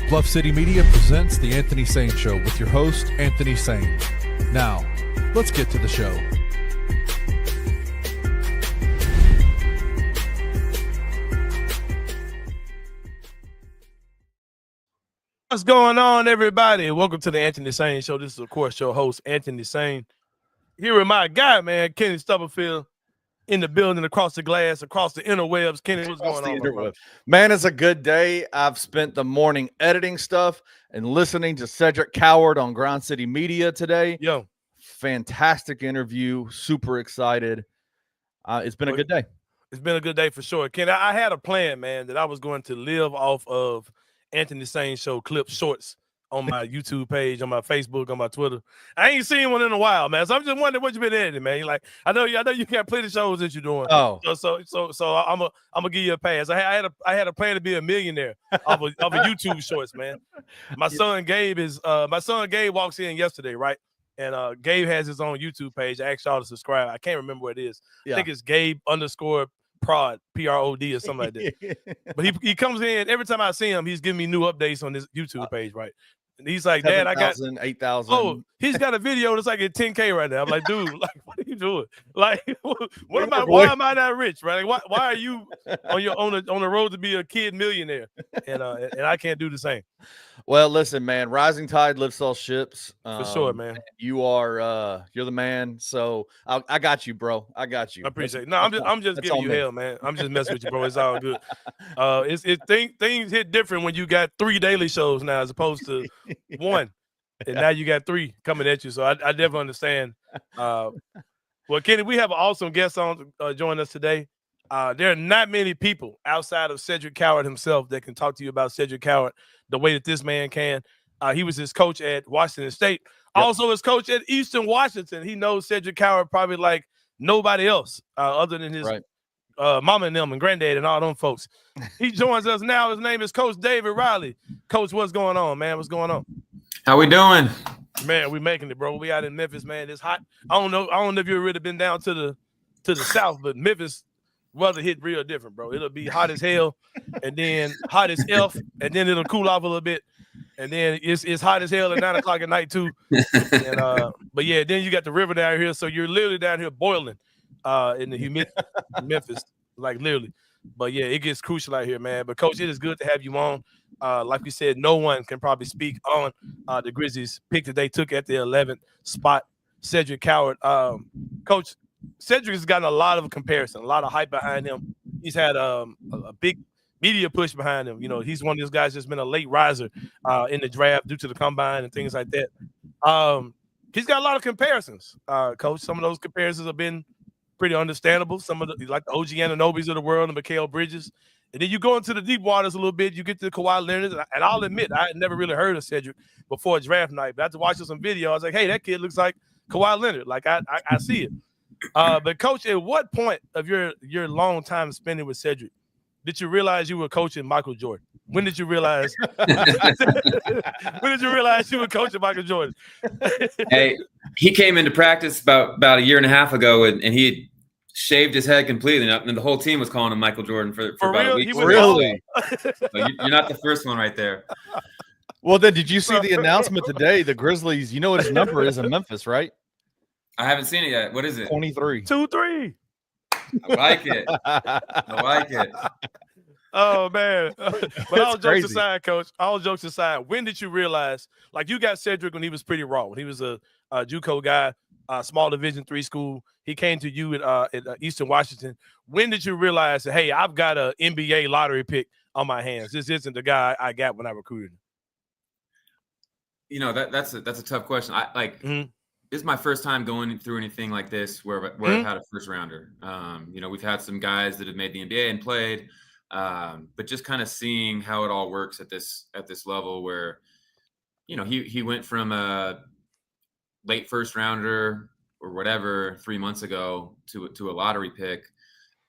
Bluff City Media presents The Anthony Sain Show with your host, Anthony Sain. Now, let's get to the show. What's going on, everybody? Welcome to The Anthony Sain Show. This is, of course, your host, Anthony Sain. Here with my guy, man, Kenny Stubblefield, in the building, across the glass, across the interwebs. Kenny, what's going on, my brother? Man, it's a good day. I've spent the morning editing stuff and listening to Cedric Coward on Ground City Media today. Yo. Fantastic interview. Super excited. It's been a good day. It's been a good day for sure. Kenny, I had a plan, man, that I was going to live off of Anthony Sain Show clip shorts on my YouTube page, on my Facebook, on my Twitter. I ain't seen one in a while, man. So I'm just wondering what you've been editing, man. Like, I know you can't play the shows that you're doing. Oh, so I'm gonna give you a pass. I had a plan to be a millionaire off of YouTube shorts, man. My son Gabe walks in yesterday, right? And Gabe has his own YouTube page. I asked y'all to subscribe. I can't remember what it is. Yeah. I think it's Gabe_Prod, Prod or something like that. But he comes in every time I see him. He's giving me new updates on this YouTube page, right? And he's like, Dad, I got 8,000. Oh, he's got a video that's like at 10K right now. I'm like, dude, like, what are you doing? Like, why am I not rich, right? Like, why are you on the road to be a kid millionaire? And I can't do the same. Well, listen, man, rising tide lifts all ships. For sure, man. You're the man. So I got you, bro. I got you. I appreciate it. No, I'm just giving you hell, man. I'm just messing with you, bro. It's all good. Things hit different when you got 3 daily shows now as opposed to one. And now you got 3 coming at you. So I definitely understand. Well, Kenny, we have an awesome guest on join us today. There are not many people outside of Cedric Coward himself that can talk to you about Cedric Coward the way that this man can. He was his coach at Washington State, also his coach at Eastern Washington. He knows Cedric Coward probably like nobody else other than his mama and them and granddad and all them folks. He joins us now. His name is Coach David Riley. Coach, what's going on, man? What's going on? How we doing? Man, we making it, bro. We out in Memphis, man. It's hot. I don't know if you've really been down to the south, but Memphis weather hit real different, bro. It'll be hot as hell, and then hot as F, and then it'll cool off a little bit, and then it's hot as hell at 9 o'clock at night too. And but yeah, then you got the river down here, so you're literally down here boiling in the humidity in Memphis, like literally. But yeah, it gets crucial out here, man. But Coach, it is good to have you on. Like we said, no one can probably speak on the Grizzlies pick that they took at the 11th spot, Cedric Coward. Coach, Cedric has gotten a lot of comparison, a lot of hype behind him. He's had a big media push behind him. You know, he's one of those guys that's been a late riser in the draft due to the combine and things like that. He's got a lot of comparisons, Coach. Some of those comparisons have been pretty understandable. Some of the, like the OG Anunobys of the world and Mikal Bridges. And then you go into the deep waters a little bit. You get to Kawhi Leonard. And I'll admit, I had never really heard of Cedric before draft night. But after watching some video, I was like, hey, that kid looks like Kawhi Leonard. Like, I see it. But Coach, at what point of your long time spending with Cedric did you realize you were coaching Michael Jordan? When did you realize? When did you realize you were coaching Michael Jordan? Hey, he came into practice about a year and a half ago, and he had shaved his head completely, and the whole team was calling him Michael Jordan for about real? a week. Really? So you're not the first one right there. Well, then, did you see the announcement today? The Grizzlies, you know what his number is in Memphis, right? I haven't seen it yet. What is it? 23. 2-3. I like it. I like it. Oh, man. But all jokes aside, Coach, all jokes aside, when did you realize, like you got Cedric when he was pretty raw, when he was a JUCO guy, small Division III school. He came to you at Eastern Washington. When did you realize that, hey, I've got an NBA lottery pick on my hands? This isn't the guy I got when I recruited him. You know, that's a tough question. This is my first time going through anything like this where I've had a first rounder. You know, we've had some guys that have made the NBA and played, but just kind of seeing how it all works at this level where, you know, he went from a late first rounder or whatever 3 months ago to a lottery pick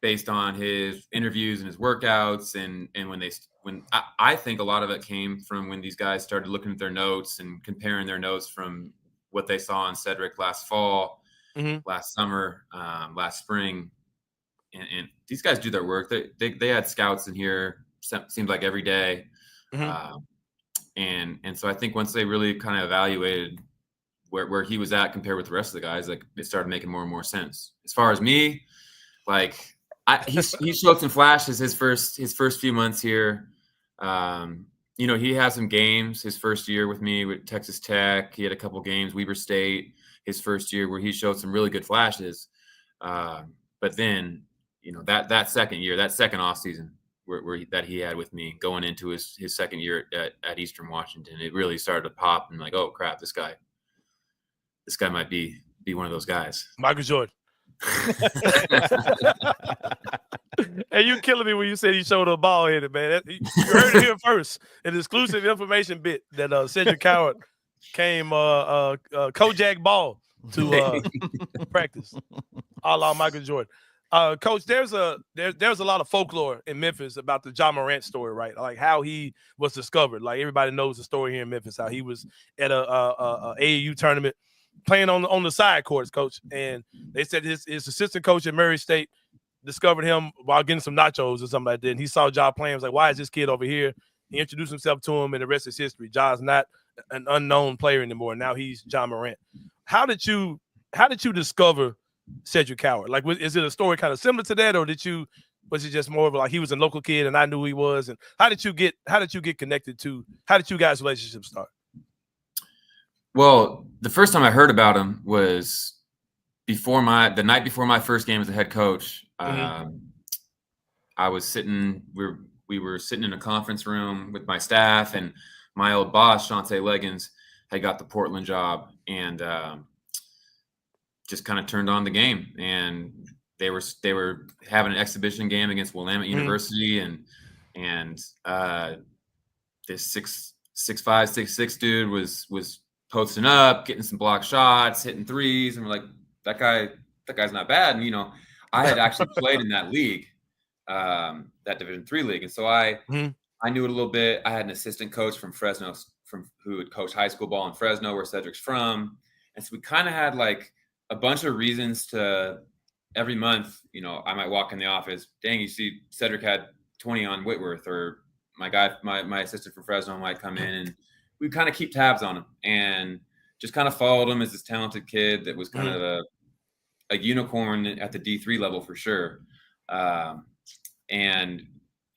based on his interviews and his workouts. And when I think a lot of it came from when these guys started looking at their notes and comparing their notes from what they saw in Cedric last fall, last summer, last spring. And these guys do their work. They had scouts in here, seemed like every day. And so I think once they really kind of evaluated where he was at compared with the rest of the guys, like it started making more and more sense. As far as me, like he showed some flashes his first few months here. You know, he had some games his first year with me with Texas Tech. He had a couple games, Weber State, his first year, where he showed some really good flashes. But then, you know, that second year, that second off season that he had with me going into his second year at Eastern Washington, it really started to pop and like, oh crap, this guy might be one of those guys. Michael Jordan. Hey, you killing me when you said he showed a ball headed, man. You heard it here first. An exclusive information bit that Cedric Coward came Kojak ball to practice, a la Michael Jordan. Coach, there's a lot of folklore in Memphis about the Ja Morant story, right? Like how he was discovered. Like everybody knows the story here in Memphis, how he was at a AAU tournament playing on the side courts, Coach. And they said his assistant coach at Murray State discovered him while getting some nachos or something like that. And he saw Ja playing. He was like, why is this kid over here? He introduced himself to him, and the rest is history. Ja's not an unknown player anymore. Now he's Ja Morant. How did you discover Cedric Coward? Like, is it a story kind of similar to that, or was it just more of like he was a local kid and I knew who he was? And how did you get connected to? How did you guys' relationship start? Well, the first time I heard about him was the night before my first game as a head coach. I was sitting. We were sitting in a conference room with my staff, and my old boss, Shante Leggins, had got the Portland job, and just kind of turned on the game. And they were having an exhibition game against Willamette University, and this 6'5", 6'6" dude was posting up, getting some block shots, hitting threes, and we're like, that guy's not bad. And you know, I had actually played in that league, that Division III league, and so I knew it a little bit. I had an assistant coach from Fresno, who had coached high school ball in Fresno, where Cedric's from, and so we kind of had like a bunch of reasons to every month. You know, I might walk in the office, dang, you see Cedric had 20 on Whitworth, or my assistant from Fresno might come in, and we kind of keep tabs on him and just kind of followed him as this talented kid that was kind of a unicorn at the D3 level for sure. And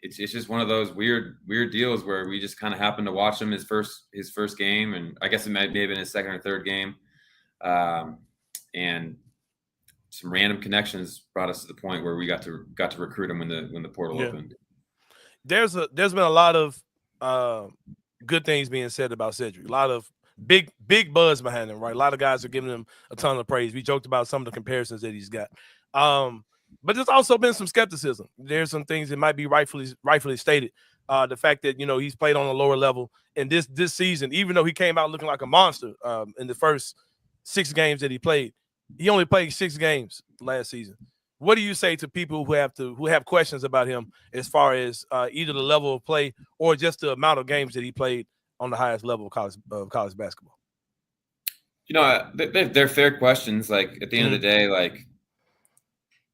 it's just one of those weird deals where we just kind of happened to watch him his first game, and I guess it may have been his second or third game. And some random connections brought us to the point where we got to recruit him when the portal opened. There's been a lot of good things being said about Cedric. A lot of big buzz behind him, right? A lot of guys are giving him a ton of praise. We joked about some of the comparisons that he's got. But there's also been some skepticism. There's some things that might be rightfully stated. The fact that, you know, he's played on a lower level, and this season, even though he came out looking like a monster in the first 6 games that he played, he only played 6 games last season. What do you say to people who have questions about him as far as either the level of play or just the amount of games that he played on the highest level of college basketball? You know, they're fair questions. Like at the end of the day, like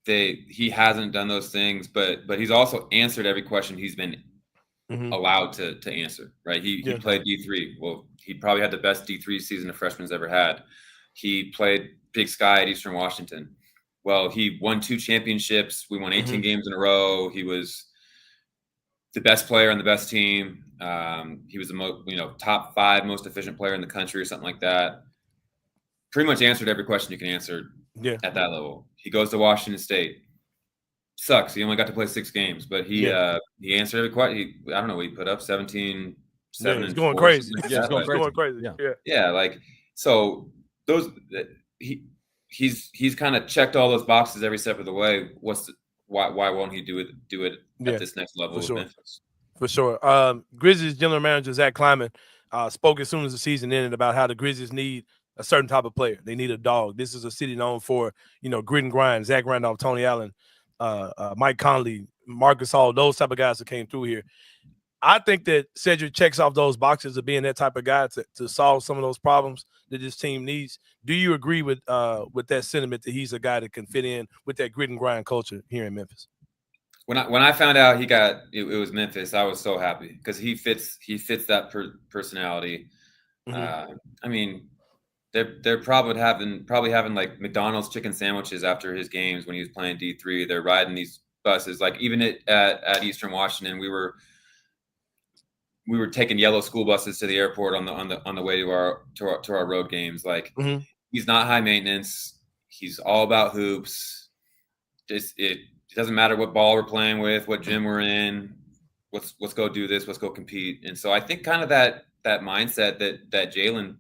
he hasn't done those things, but he's also answered every question he's been allowed to answer. Right? He played D3. Well, he probably had the best D3 season a freshman's ever had. He played Big Sky at Eastern Washington. Well, he won 2 championships. We won 18 games in a row. He was the best player on the best team. He was the top 5 most efficient player in the country or something like that. Pretty much answered every question you can answer at that level. He goes to Washington State. Sucks. He only got to play 6 games, but he answered every question. I don't know what he put up, 17, 7, it's going crazy. It's going crazy. Yeah, like so those he's kind of checked all those boxes every step of the way. Why won't he do it at this next level with Memphis? For sure. Grizzlies general manager Zach Kleiman spoke as soon as the season ended about how the Grizzlies need a certain type of player. They need a dog. This is a city known for, you know, grit and grind. Zach Randolph, Tony Allen, Mike Conley, Marcus Hall, those type of guys that came through here. I think that Cedric checks off those boxes of being that type of guy to solve some of those problems that this team needs. Do you agree with that sentiment that he's a guy that can fit in with that grit and grind culture here in Memphis? When I found out it was Memphis, I was so happy because he fits that personality. Mm-hmm. I mean, they're probably having like McDonald's chicken sandwiches after his games when he was playing D3. They're riding these buses. Like even at Eastern Washington, we were taking yellow school buses to the airport on the way to our road games. Like Mm-hmm. he's not high maintenance. He's all about hoops. It doesn't matter what ball we're playing with, what gym we're in. Let's go do this. Let's go compete. And so I think kind of that mindset that Jalen,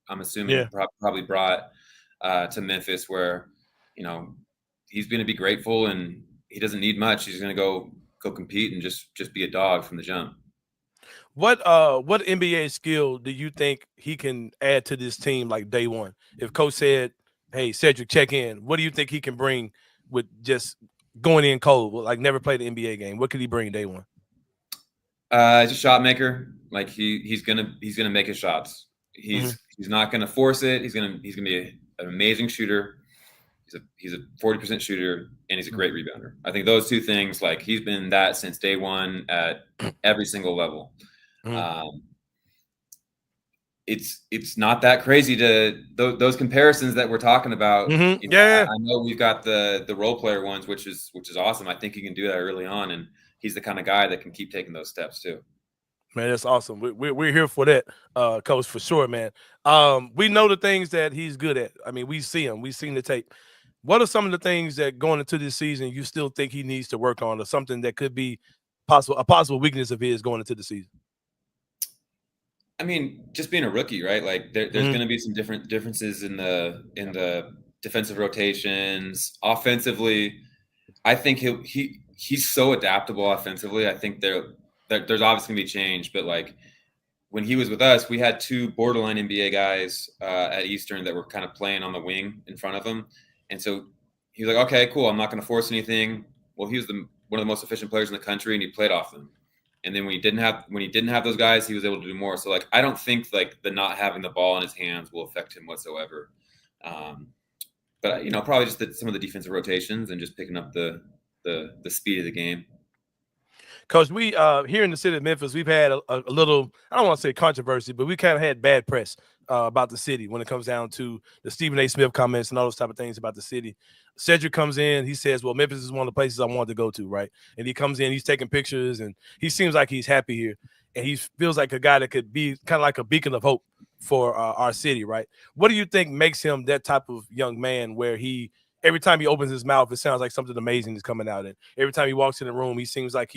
I'm assuming, probably brought to Memphis, where he's going to be grateful and he doesn't need much. He's going to go compete and just be a dog from the jump. What NBA skill do you think he can add to this team like day one? If coach said, "Hey, Cedric, check in," what do you think he can bring with just going in cold, like never played an NBA game? What could he bring day one? He's a shot maker. Like he's gonna make his shots. He's not gonna force it. He's gonna be an amazing shooter. He's a 40% shooter, and he's a great rebounder. I think those two things, like he's been that since day one at every single level. It's not that crazy to those comparisons that we're talking about. I know we've got the role player ones, which is awesome. I think he can do that early on, and he's the kind of guy that can keep taking those steps too. Man, that's awesome. We're here for that, coach, for sure, man. We know the things that he's good at. I mean, we see him. We've seen the tape. What are some of the things that going into this season you still think he needs to work on, or something that could be a possible weakness of his going into the season? I mean, just being a rookie, right? Like there's going to be some differences in the defensive rotations. Offensively, I think he's so adaptable offensively. I think there's obviously going to be change, but like when he was with us, we had two borderline NBA guys at Eastern that were kind of playing on the wing in front of him. And so he was like, okay, cool. I'm not going to force anything. Well, he was one of the most efficient players in the country, and he played off them. And then when he didn't have those guys, he was able to do more. So like, I don't think like the not having the ball in his hands will affect him whatsoever. But probably just some of the defensive rotations and just picking up the speed of the game. Because we here in the city of Memphis, we've had a little, I don't want to say controversy, but we kind of had bad press about the city when it comes down to the Stephen A. Smith comments and all those type of things about the city. Cedric comes in, he says, well, Memphis is one of the places I wanted to go to, right? And he comes in, he's taking pictures, and he seems like he's happy here. And he feels like a guy that could be kind of like a beacon of hope for our city, right? What do you think makes him that type of young man where every time he opens his mouth, it sounds like something amazing is coming out? And every time he walks in the room, he seems like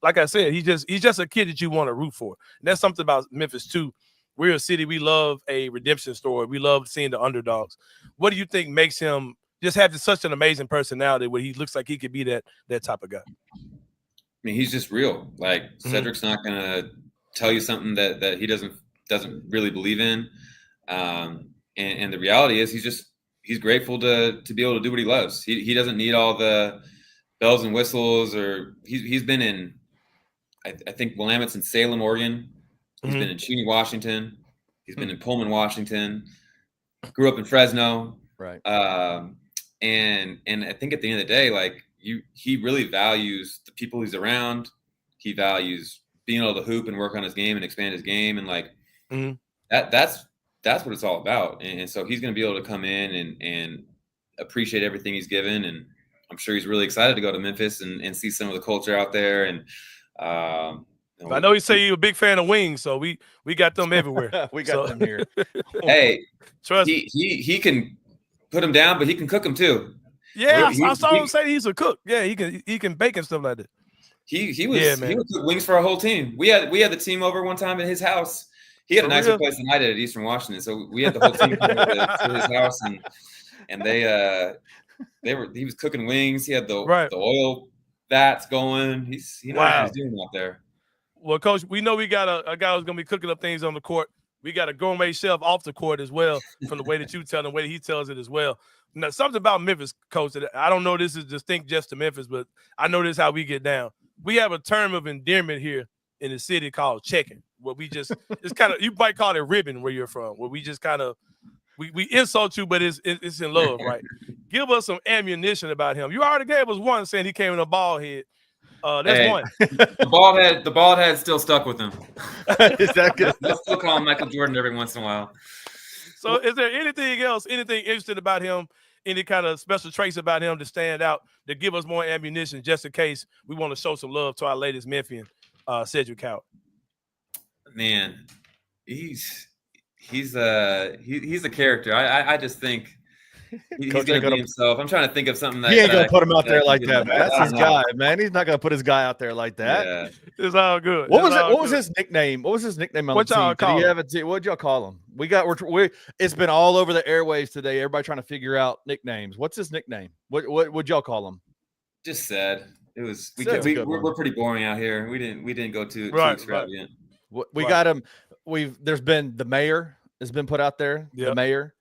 like I said, he's just a kid that you want to root for. And that's something about Memphis too. We're a city, we love a redemption story. We love seeing the underdogs. What do you think makes him just have such an amazing personality where he looks like he could be that type of guy? I mean, he's just real. Like Cedric's not gonna tell you something that he doesn't really believe in. And the reality is he's grateful to be able to do what he loves. He doesn't need all the bells and whistles, or he's been in I think Willamette's in Salem, Oregon. He's been in Cheney, Washington. He's been in Pullman, Washington. Grew up in Fresno. Right. And I think at the end of the day, like he really values the people he's around. He values being able to hoop and work on his game and expand his game. And like that's what it's all about. And so he's going to be able to come in and appreciate everything he's given. And I'm sure he's really excited to go to Memphis and see some of the culture out there. And I know you say you're a big fan of wings, so we got them everywhere. We got them here. Hey, trust me. He can put them down, but he can cook them too. Yeah, I saw him say he's a cook. Yeah, he can bake and stuff like that. He would cook wings for our whole team. We had the team over one time at his house. He had a nicer place than I did at Eastern Washington, so we had the whole team come over to his house, and he was cooking wings. He had the oil vats going. He knows what he's doing out there. Well, Coach, we know we got a guy who's going to be cooking up things on the court. We got a gourmet chef off the court as well, from the way that you tell him, the way that he tells it as well. Now, something about Memphis, Coach, that I don't know this is distinct just to Memphis, but I know this is how we get down. We have a term of endearment here in the city called checking, where we just it's kind of, you might call it ribbon where you're from, where we just kind of we insult you, but it's in love, right? Give us some ammunition about him. You already gave us one saying he came in a bald head. That's one. The bald head still stuck with him. Is that good? I'll still call him Michael Jordan every once in a while. So is there anything else, anything interesting about him, any kind of special traits about him to stand out, to give us more ammunition just in case we want to show some love to our latest Memphian, Cedric Coward? Man, he's a character. I just think he's going to be himself. I'm trying to think of something that he ain't going to put him out there like that, man. That's his know. guy, man. He's not going to put his guy out there like that. Yeah. It's all good. What was his nickname? What was his nickname on What the y'all team? call Did he him? have a team? What'd y'all call him? It's been all over the airwaves today. Everybody trying to figure out nicknames. What's his nickname? What would y'all call him? Just said it was. Said's a good one. We're pretty boring out here. We didn't go too extravagant. We got him. There's been the mayor has been put out there. Yep. The mayor.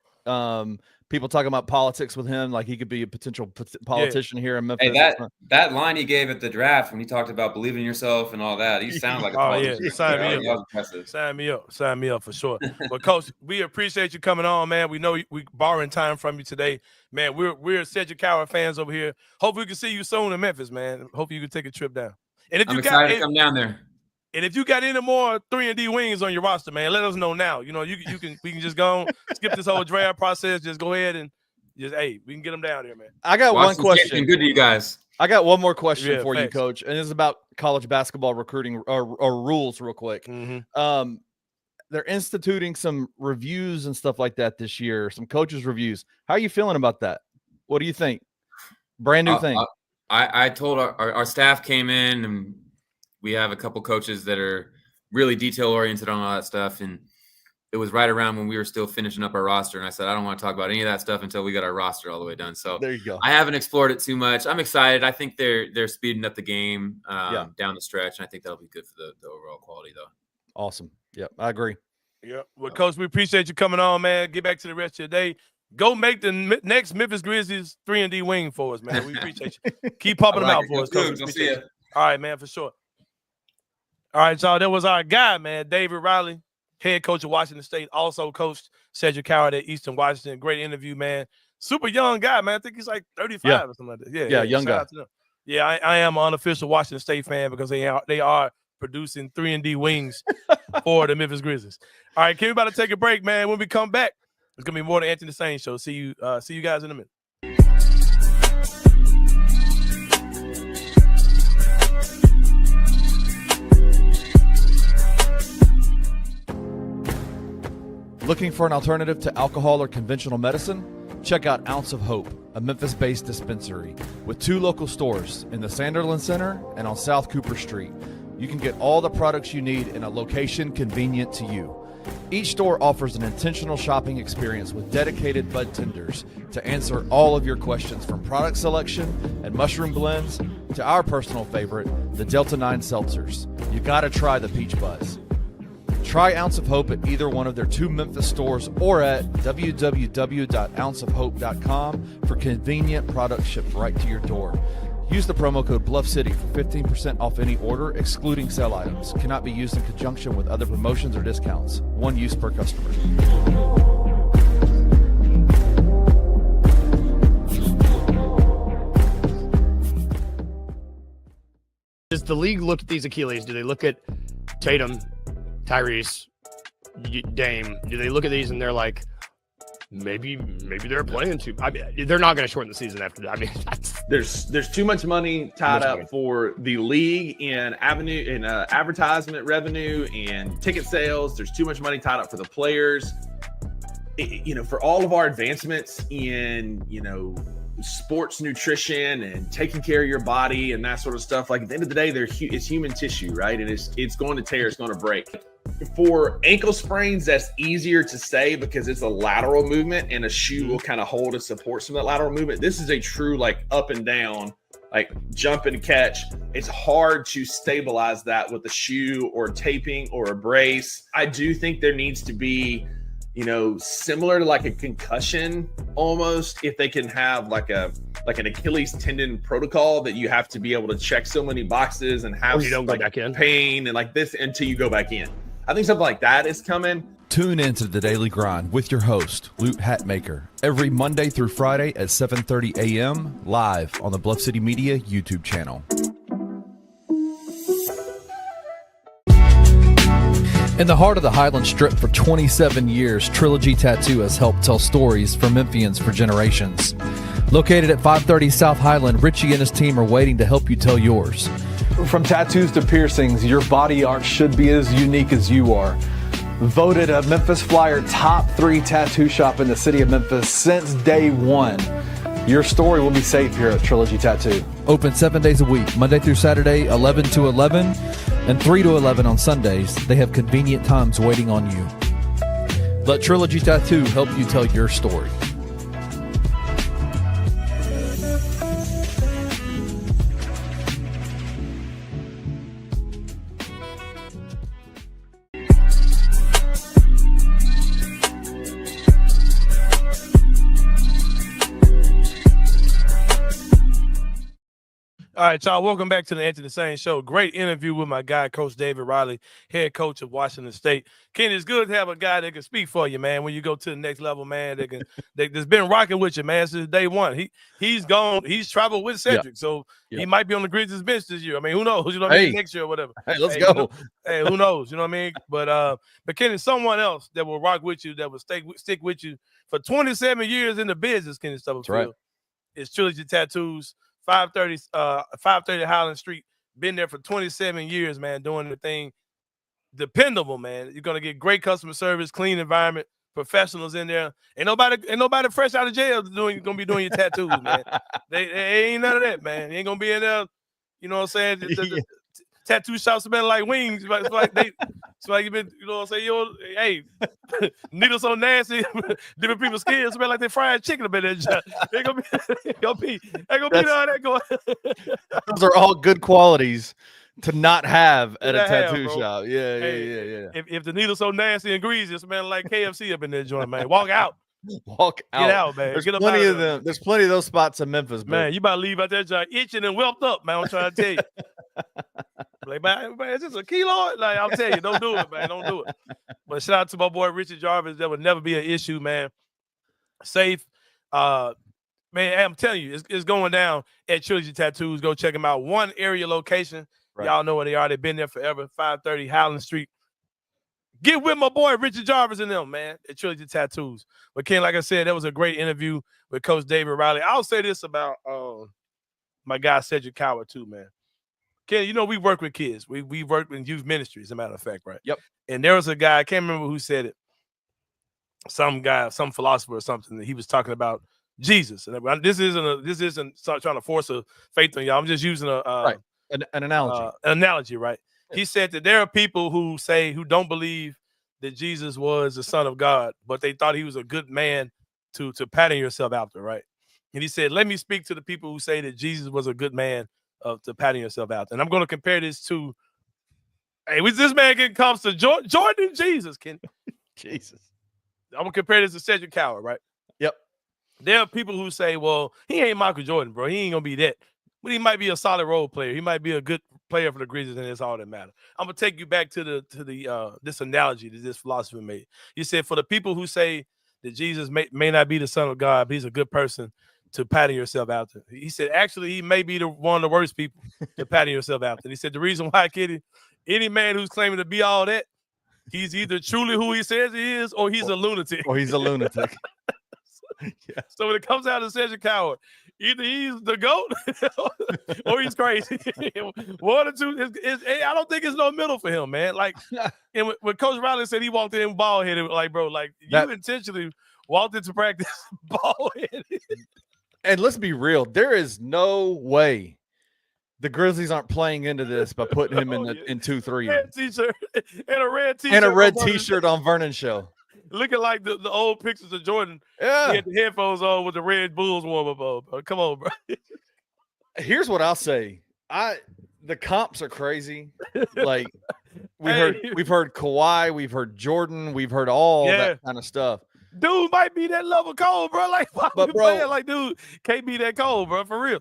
People talking about politics with him, like he could be a potential politician here in Memphis. Hey, that line he gave at the draft when he talked about believing in yourself and all that, he sounded like a politician. Yeah. Sign me up for sure. But Coach, we appreciate you coming on, man. We know we borrowing time from you today, man. We're Cedric Coward fans over here. Hope we can see you soon in Memphis, man. Hope you can take a trip down. And if I'm excited to come down there. And if you got any more 3-and-D wings on your roster, man, let us know now. You know, we can just go skip this whole draft process. Just go ahead and we can get them down here, man. I got one question. Good to you guys. I got one more question for thanks. you, Coach, and this is about college basketball recruiting or rules, real quick. Mm-hmm. They're instituting some reviews and stuff like that this year. Some coaches' reviews. How are you feeling about that? What do you think? Brand new thing. I told our staff came in and. We have a couple coaches that are really detail oriented on all that stuff. And it was right around when we were still finishing up our roster. And I said, I don't want to talk about any of that stuff until we got our roster all the way done. So there you go. I haven't explored it too much. I'm excited. I think they're speeding up the game down the stretch. And I think that'll be good for the overall quality though. Awesome. Yep. I agree. Yeah. Well, Coach, we appreciate you coming on, man. Get back to the rest of your day. Go make the next Memphis Grizzlies 3-and-D wing for us, man. We appreciate you. Keep popping them out for us, Coach. We'll see you. All right, man, for sure. All right, y'all. That was our guy, man, David Riley, head coach of Washington State, also coached Cedric Coward at Eastern Washington. Great interview, man. Super young guy, man. I think he's like 35 or something like that. Yeah, young guy. Yeah, I am an unofficial Washington State fan because they are producing 3-and-D wings for the Memphis Grizzlies. All right, can we about to take a break, man? When we come back, it's gonna be more the Anthony Sain show. See you guys in a minute. Looking for an alternative to alcohol or conventional medicine? Check out Ounce of Hope, a Memphis-based dispensary with 2 local stores in the Sanderland Center and on South Cooper Street. You can get all the products you need in a location convenient to you. Each store offers an intentional shopping experience with dedicated bud tenders to answer all of your questions, from product selection and mushroom blends to our personal favorite, the Delta 9 seltzers. You gotta try the Peach Buzz. Try Ounce of Hope at either one of their 2 Memphis stores or at www.ounceofhope.com for convenient products shipped right to your door. Use the promo code BluffCity for 15% off any order, excluding sale items. Cannot be used in conjunction with other promotions or discounts. One use per customer. Does the league look at these Achilles? Do they look at Tatum, Tyrese, Dame? Do they look at these and they're like, maybe they're playing too? I mean, they're not going to shorten the season after that. I mean, there's too much money tied up for the league in advertisement revenue and ticket sales. There's too much money tied up for the players. For all of our advancements in sports nutrition and taking care of your body and that sort of stuff. Like, at the end of the day, it's human tissue, right? And it's going to tear, it's going to break. For ankle sprains, that's easier to say because it's a lateral movement and a shoe will kind of hold and support some of that lateral movement. This is a true up and down, jump and catch. It's hard to stabilize that with a shoe or taping or a brace. I do think there needs to be similar to a concussion almost, if they can have an Achilles tendon protocol that you have to be able to check so many boxes and have you don't go back in. Pain and this until you go back in. I think something like that is coming. Tune into The Daily Grind with your host, Lute Hatmaker, every Monday through Friday at 7:30 a.m. live on the Bluff City Media YouTube channel. In the heart of the Highland Strip for 27 years, Trilogy Tattoo has helped tell stories for Memphians for generations. Located at 530 South Highland, Richie and his team are waiting to help you tell yours. From tattoos to piercings, your body art should be as unique as you are. Voted a Memphis Flyer top 3 tattoo shop in the city of Memphis since day one. Your story will be safe here at Trilogy Tattoo. Open 7 days a week, Monday through Saturday, 11 to 11, and 3 to 11 on Sundays. They have convenient times waiting on you. Let Trilogy Tattoo help you tell your story. All right, y'all. Welcome back to the Anthony Sain Show. Great interview with my guy, Coach David Riley, head coach of Washington State. Kenny, it's good to have a guy that can speak for you, man. When you go to the next level, man, that's been rocking with you, man, since day one. He's gone. He's traveled with Cedric, so he might be on the Grizzlies bench this year. I mean, who knows? You know what I mean? Next year or whatever. Hey, let's go. Who knows? You know what I mean? But Kenny, someone else that will rock with you, that will stick with you for 27 years in the business, Kenny Stubblefield. That's right. It's Trilogy Tattoos. 530 Highland Street. Been there for 27 years, man, doing the thing. Dependable, man. You're gonna get great customer service, clean environment, professionals in there. Ain't nobody fresh out of jail gonna be doing your tattoos, man. They ain't none of that, man. They ain't gonna be in there. You know what I'm saying? The tattoo shops smell like wings. It's like you've been, you know what I'm saying? Hey, needles so nasty, different people's skin smell like they fried chicken up in that job. Ain't gonna be none of that going. Those are all good qualities to not have at a tattoo shop. Yeah. If the needle's so nasty and greasy, it smells like KFC up in that joint, man. Walk out. Get out, man. There's plenty of them. There's plenty of those spots in Memphis, man. You about to leave out that joint itching and whelped up, man. I'm trying to tell you. Like, man, is this a kilo? Like, I'm telling you, don't do it, man. Don't do it. But shout out to my boy Richard Jarvis. That would never be an issue, man. Safe. Man, I'm telling you, it's going down at Trilogy Tattoos. Go check them out. One area location. Right. Y'all know where they are. They've been there forever. 530 Highland Street. Get with my boy Richard Jarvis and them, man, at Trilogy Tattoos. But Ken, like I said, that was a great interview with Coach David Riley. I'll say this about my guy Cedric Coward too, man. Ken, you know, we work with kids. We work in youth ministry, as a matter of fact, right? Yep. And there was a guy, I can't remember who said it. Some guy, some philosopher or something, that he was talking about Jesus. And this isn't trying to force a faith on y'all. I'm just using an analogy. An analogy, right? He said that there are people who don't believe that Jesus was the Son of God, but they thought he was a good man to pattern yourself after, right? And he said, let me speak to the people who say that Jesus was a good man to pattern yourself out. And I'm going to compare this to, this man comes to Jordan and Jesus, Ken. Jesus. I'm going to compare this to Cedric Coward, right? Yep. There are people who say, well, he ain't Michael Jordan, bro. He ain't going to be that. But he might be a solid role player. He might be a good player for the Grizzlies, and it's all that matters. I'm going to take you back to the this analogy that this philosopher made. He said, for the people who say that Jesus may not be the Son of God, but he's a good person to pattern yourself out to. He said, actually, he may be one of the worst people to pattern yourself out to. He said, the reason why, Kitty, any man who's claiming to be all that, he's either truly who he says he is, or he's a lunatic. Or he's a lunatic. Yeah. So when it comes out to Cedric Coward, either he's the GOAT or he's crazy. One or two. I don't think it's no middle for him, man. Like, and when Coach Riley said he walked in bald headed, like, bro, like you intentionally walked into practice bald headed. And let's be real, there is no way the Grizzlies aren't playing into this by putting him in 2-3. Red t-shirt and a red t-shirt. And a red t-shirt on Vernon show. Looking like the old pictures of Jordan. Yeah. He had the headphones on with the Red Bulls warm-up on. Come on, bro. Here's what I'll say. The comps are crazy. Like we've heard Kawhi, we've heard Jordan, we've heard all that kind of stuff. Dude might be that level cold, bro. Like, but bro, playing like, dude can't be that cold, bro, for real.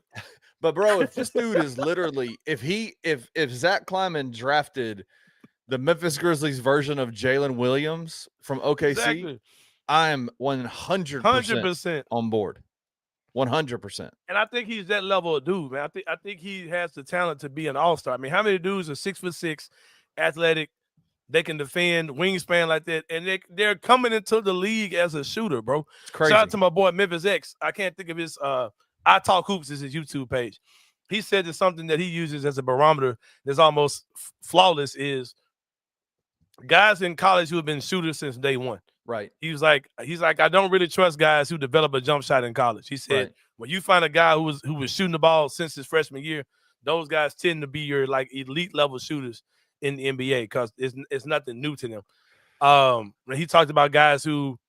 But bro, if this dude is literally, if Zach Kleiman drafted the Memphis Grizzlies version of Jalen Williams from OKC, exactly. I'm 100% on board. 100%. And I think he's that level of dude, man. I think he has the talent to be an all-star. I mean, how many dudes are 6'6", athletic, They can defend, wingspan like that, and they're coming into the league as a shooter, bro. It's crazy. Shout out to my boy Memphis X. I can't think of his I Talk Hoops is his YouTube page. He said that something that he uses as a barometer that's almost flawless is guys in college who have been shooters since day one. Right. He's like, I don't really trust guys who develop a jump shot in college. He said, when you find a guy who was shooting the ball since his freshman year, those guys tend to be your like elite level shooters in the NBA because it's nothing new to them. He talked about guys who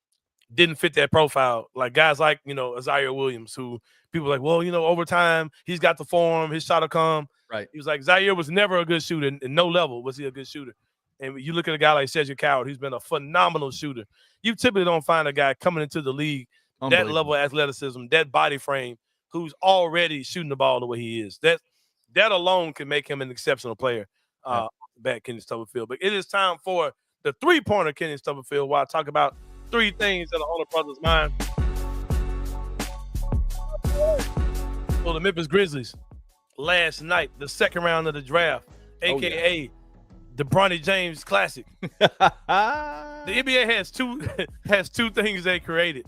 didn't fit that profile, like guys like, Isaiah Williams, who people are like, well, over time, he's got the form, his shot will come. Right. He was like, Zaire was never a good shooter. In no level was he a good shooter. And you look at a guy like Cedric Coward, who's been a phenomenal shooter. You typically don't find a guy coming into the league, that level of athleticism, that body frame, who's already shooting the ball the way he is. That alone can make him an exceptional player back Kenny Stubblefield. But it is time for the three-pointer Kenny Stubblefield, while I talk about three things that are on the brother's mind. So the Memphis Grizzlies, last night, the second round of the draft, a.k.a. the Bronny James Classic. The NBA has two things they created.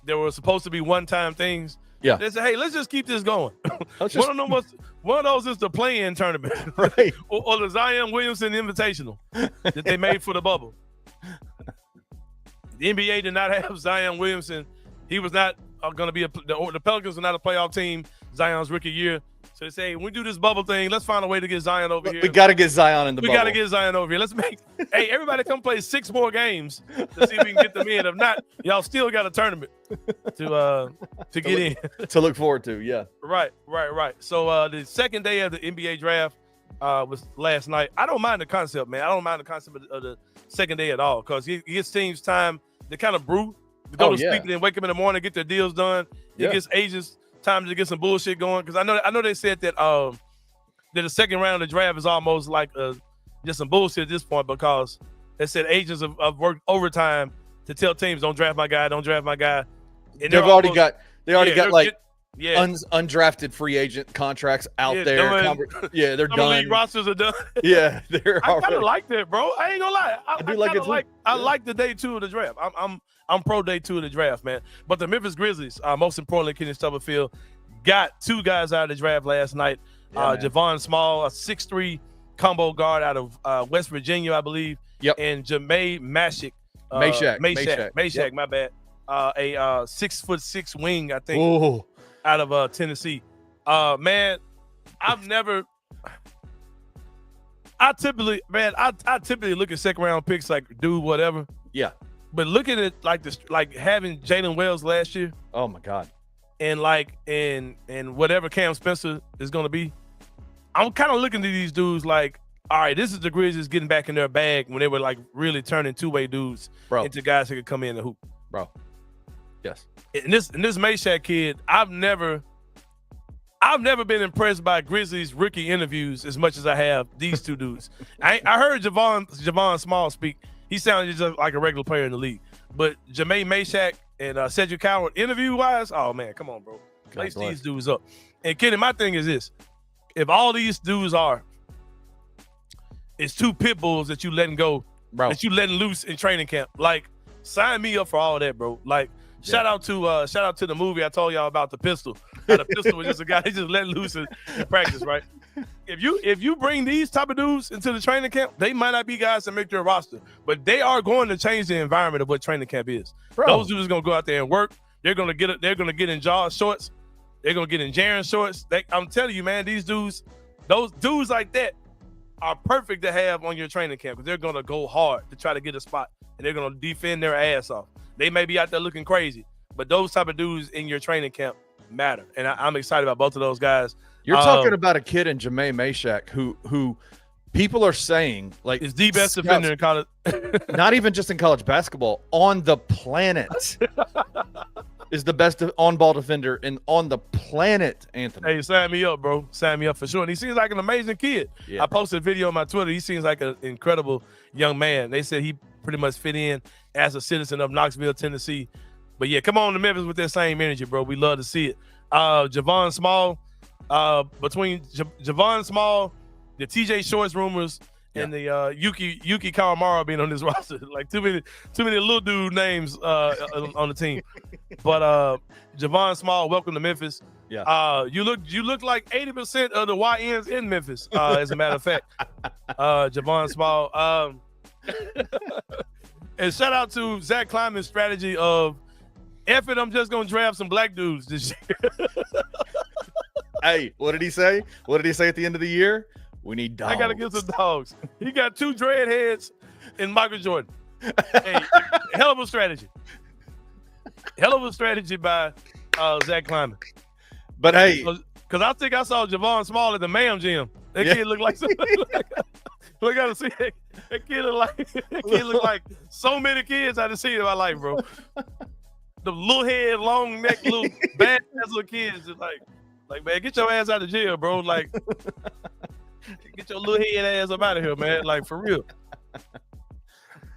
There were supposed to be one-time things. Yeah. They said, hey, let's just keep this going. One of those is the play-in tournament. Right. or the Zion Williamson Invitational that they made for the bubble. The NBA did not have Zion Williamson. He was not going to be the Pelicans were not a playoff team Zion's rookie year. So they say, hey, when we do this bubble thing, let's find a way to get Zion over here. We got to get Zion in the bubble. We got to get Zion over here. Let's hey, everybody come play 6 more games to see if we can get them in. If not, y'all still got a tournament to get in. To look forward to, yeah. Right. So the second day of the NBA draft was last night. I don't mind the concept, man. I don't mind the concept of the second day at all because it gives teams time to kind of brew, to go to sleep and then wake up in the morning, get their deals done. It gives agents time to get some bullshit going because I know they said that that the second round of the draft is almost like just some bullshit at this point because they said agents have worked overtime to tell teams don't draft my guy. And they've already got undrafted free agent contracts out there. They're done. League rosters are done. I kind of like that, bro. I ain't gonna lie. I like the day 2 of the draft. I'm pro day 2 of the draft, man. But the Memphis Grizzlies, most importantly, Kenny Stubblefield, got 2 guys out of the draft last night. Javon Small, a 6'3" combo guard out of West Virginia, I believe. Yep. And Jermaine Mashack. Mashack, my bad. A 6'6" wing, I think. Ooh. Out of Tennessee. Man, I typically look at second round picks like do whatever. Yeah. But look at it like having Jalen Wells last year. Oh my God. And and whatever Cam Spencer is gonna be. I'm kind of looking at these dudes like, all right, this is the Grizzlies getting back in their bag when they were like really turning two-way dudes into guys who could come in and hoop. Bro. Yes. And this Masai kid, I've never been impressed by Grizzlies rookie interviews as much as I have these two dudes. I heard Javon Small speak. He sounded just like a regular player in the league. But Jermaine Mashack and Cedric Coward, interview-wise, oh, man, come on, bro. Lace these dudes up. And, Kenny, my thing is this. If all these dudes it's 2 pit bulls that you letting go, bro, that you letting loose in training camp, like, sign me up for all that, bro. Like, shout out to the movie I told y'all about, The Pistol. How the pistol was just a guy he just let loose in practice, right? If you bring these type of dudes into the training camp, they might not be guys that make their roster, but they are going to change the environment of what training camp is. Bro. Those dudes are gonna go out there and work. They're gonna get in Jaws shorts. They're gonna get in Jaren shorts. I'm telling you, man, those dudes like that are perfect to have on your training camp because they're gonna go hard to try to get a spot and they're gonna defend their ass off. They may be out there looking crazy, but those type of dudes in your training camp matter, and I'm excited about both of those guys. You're talking about a kid in Jermaine Mashack who people are saying like is the best defender in college. Not even just in college basketball, on the planet. Is the best on-ball defender on the planet, Anthony. Hey, sign me up, bro. Sign me up for sure. And he seems like an amazing kid. Yeah, I posted a video on my Twitter. He seems like an incredible young man. They said he pretty much fit in as a citizen of Knoxville, Tennessee. But yeah, come on to Memphis with that same energy, bro. We love to see it. Javon Small, between Javon Small, the TJ Shorts rumors, and the Yuki Kawamura being on this roster. Like too many little dude names on the team. But Javon Small, welcome to Memphis. Yeah. You look like 80% of the YNs in Memphis, as a matter of fact. Javon Small. And shout out to Zach Kleiman's strategy of F it, I'm just gonna draft some black dudes this year. Hey, what did he say? What did he say at the end of the year? We need dogs. I gotta get some dogs. He got 2 dreadheads and Michael Jordan. Hey, hell of a strategy. Hell of a strategy by Zach Kleiman. But hey, because I think I saw Javon Small at the Mam Gym. That kid looked like somebody. Look, I gotta see that kid look like so many kids I done seen in my life, bro. The little head, long neck, little bad ass little kids, just like man, get your ass out of jail, bro. Like, get your little head ass up out of here, man. Like for real.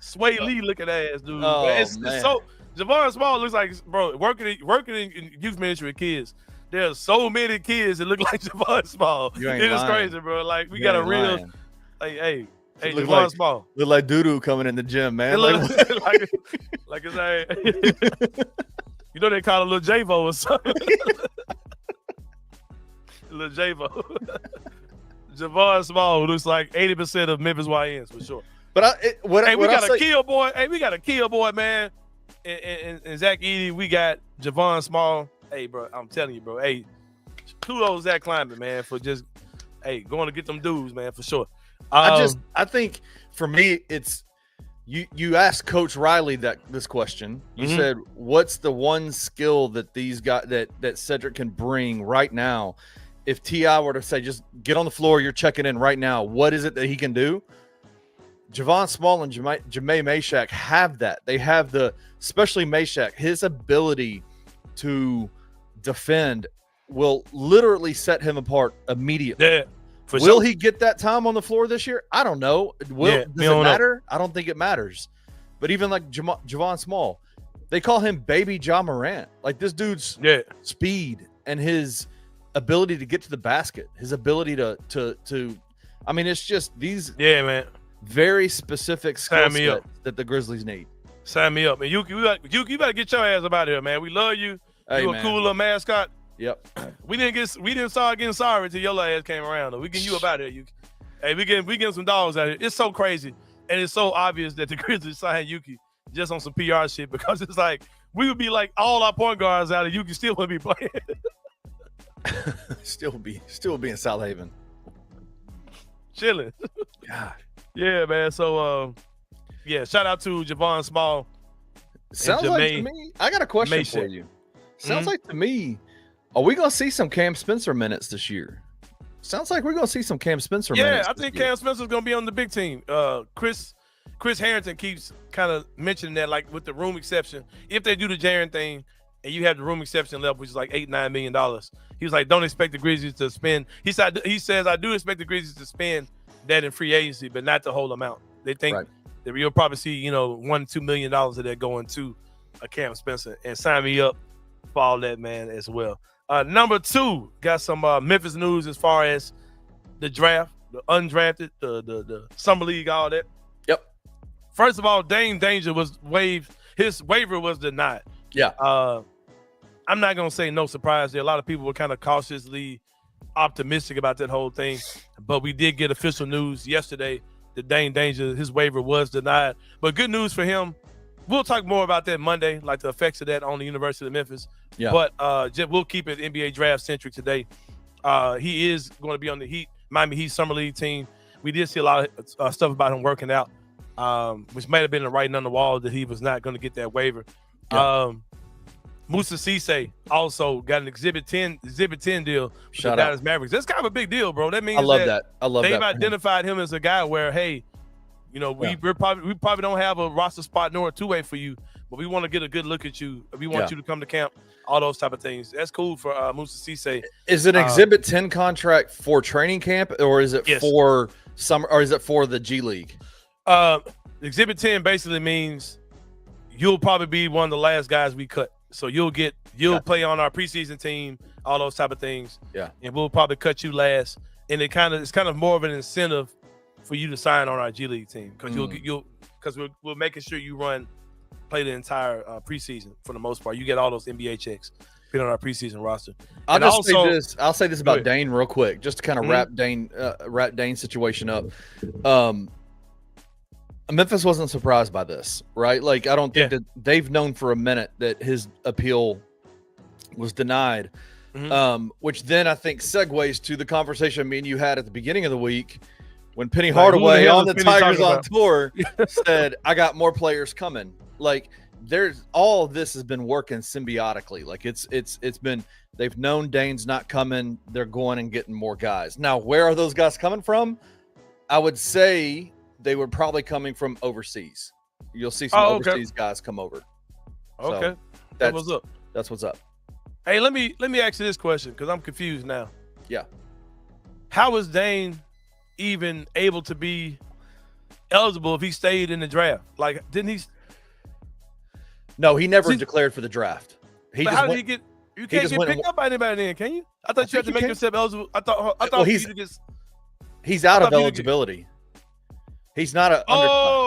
Sway Lee looking ass, dude. Oh, man. It's so Javon Small looks like, bro, working in youth ministry with kids. There's so many kids that look like Javon Small. It is crazy, bro. Like we got a real hey, Javon Small. Look like doo-doo coming in the gym, man. Like it's like you know they call it Lil J-Vo or something. Lil J-Vo. Javon Small looks like 80% of Memphis YNs for sure. But we got a kill boy. Hey, we got a kill boy, man. And Zach Edey, we got Javon Small. Hey, bro, I'm telling you, bro. Hey, kudos Zach Kleiman, man, for just going to get them dudes, man, for sure. I think for me, it's you asked Coach Riley this question. You said, what's the one skill that these guys that Cedric can bring right now? If T.I. were to say, just get on the floor, you're checking in right now, what is it that he can do? Javon Small and Jamae Meshack have that. They have especially Meshack, his ability to defend will literally set him apart immediately. Yeah. Will he get that time on the floor this year? I don't know. Does it matter? I don't think it matters. But even like Javon Small, they call him Baby Ja Morant. Like this dude's speed and his ability to get to the basket, his ability to I mean, it's just these very specific skill sets that the Grizzlies need. Sign me up, man. You better get your ass up out of here, man. We love you. Hey, you a cool little mascot. Yep. We didn't start getting sorry until your ass came around. Though. We getting you up out of here. Hey, we getting some dogs out here. It's so crazy, and it's so obvious that the Grizzlies signed Yuki just on some PR shit because it's like we would be like all our point guards out, and Yuki still wouldn't be playing. still be in South Haven, chilling. God. Yeah, man. So, shout out to Javon Small. Sounds like to me. I got a question for you. Sounds like to me. Are we going to see some Cam Spencer minutes this year? Sounds like we're going to see some Cam Spencer minutes. Yeah, I think Cam Spencer's going to be on the big team. Chris Harrington keeps kind of mentioning that, like with the room exception. If they do the Jaren thing and you have the room exception left, which is like $8-9 million, he was like, don't expect the Grizzlies to spend. He says, I do expect the Grizzlies to spend that in free agency, but not the whole amount. They think that you'll probably see, $1-2 million of that going to a Cam Spencer. And sign me up for all that, man, as well. Number 2, got some Memphis news as far as the draft, the undrafted, the summer league, all that. Yep. First of all, Dain Dainja was waived. His waiver was denied. Yeah. I'm not gonna say no surprise there. A lot of people were kind of cautiously optimistic about that whole thing, but we did get official news yesterday that Dain Dainja, his waiver was denied. But good news for him. We'll talk more about that Monday, like the effects of that on the University of Memphis. Yeah. But we'll keep it NBA draft centric today. He is going to be on the Miami Heat Summer League team. We did see a lot of stuff about him working out, which might have been the writing on the wall that he was not going to get that waiver. Yeah. Musa Cisse also got an Exhibit 10 deal with the Dallas Mavericks. That's kind of a big deal, bro. That means they've identified him as a guy where, hey, we probably don't have a roster spot nor a two-way for you, but we want to get a good look at you. We want you to come to camp, all those type of things. That's cool for Musa Cisse. Is it an Exhibit 10 contract for training camp, or is it for summer, or is it for the G League? Exhibit 10 basically means you'll probably be one of the last guys we cut. So you'll play on our preseason team, all those type of things. Yeah. And we'll probably cut you last. And it's kind of more of an incentive for you to sign on our G League team because we're making sure you play the entire preseason for the most part. You get all those NBA checks being on our preseason roster. I'll say this about Dain real quick, just to kind of wrap Dain's situation up. Memphis wasn't surprised by this, right? Like, I don't think that they've known for a minute that his appeal was denied, which then I think segues to the conversation me and you had at the beginning of the week when Penny Hardaway on the Tigers on tour said, I got more players coming. Like, all of this has been working symbiotically. Like, it's been, they've known Dain's not coming. They're going and getting more guys. Now, where are those guys coming from? I would say they were probably coming from overseas. You'll see some overseas guys come over. Okay. So that's what's up. That's what's up. Hey, let me ask you this question because I'm confused now. Yeah. How was Dain even able to be eligible if he stayed in the draft? Like, didn't he? No, he never declared for the draft. How did he get? You can't get picked up by anybody then, can you? I thought you had to make yourself eligible. I thought he's out of eligibility. He's not a.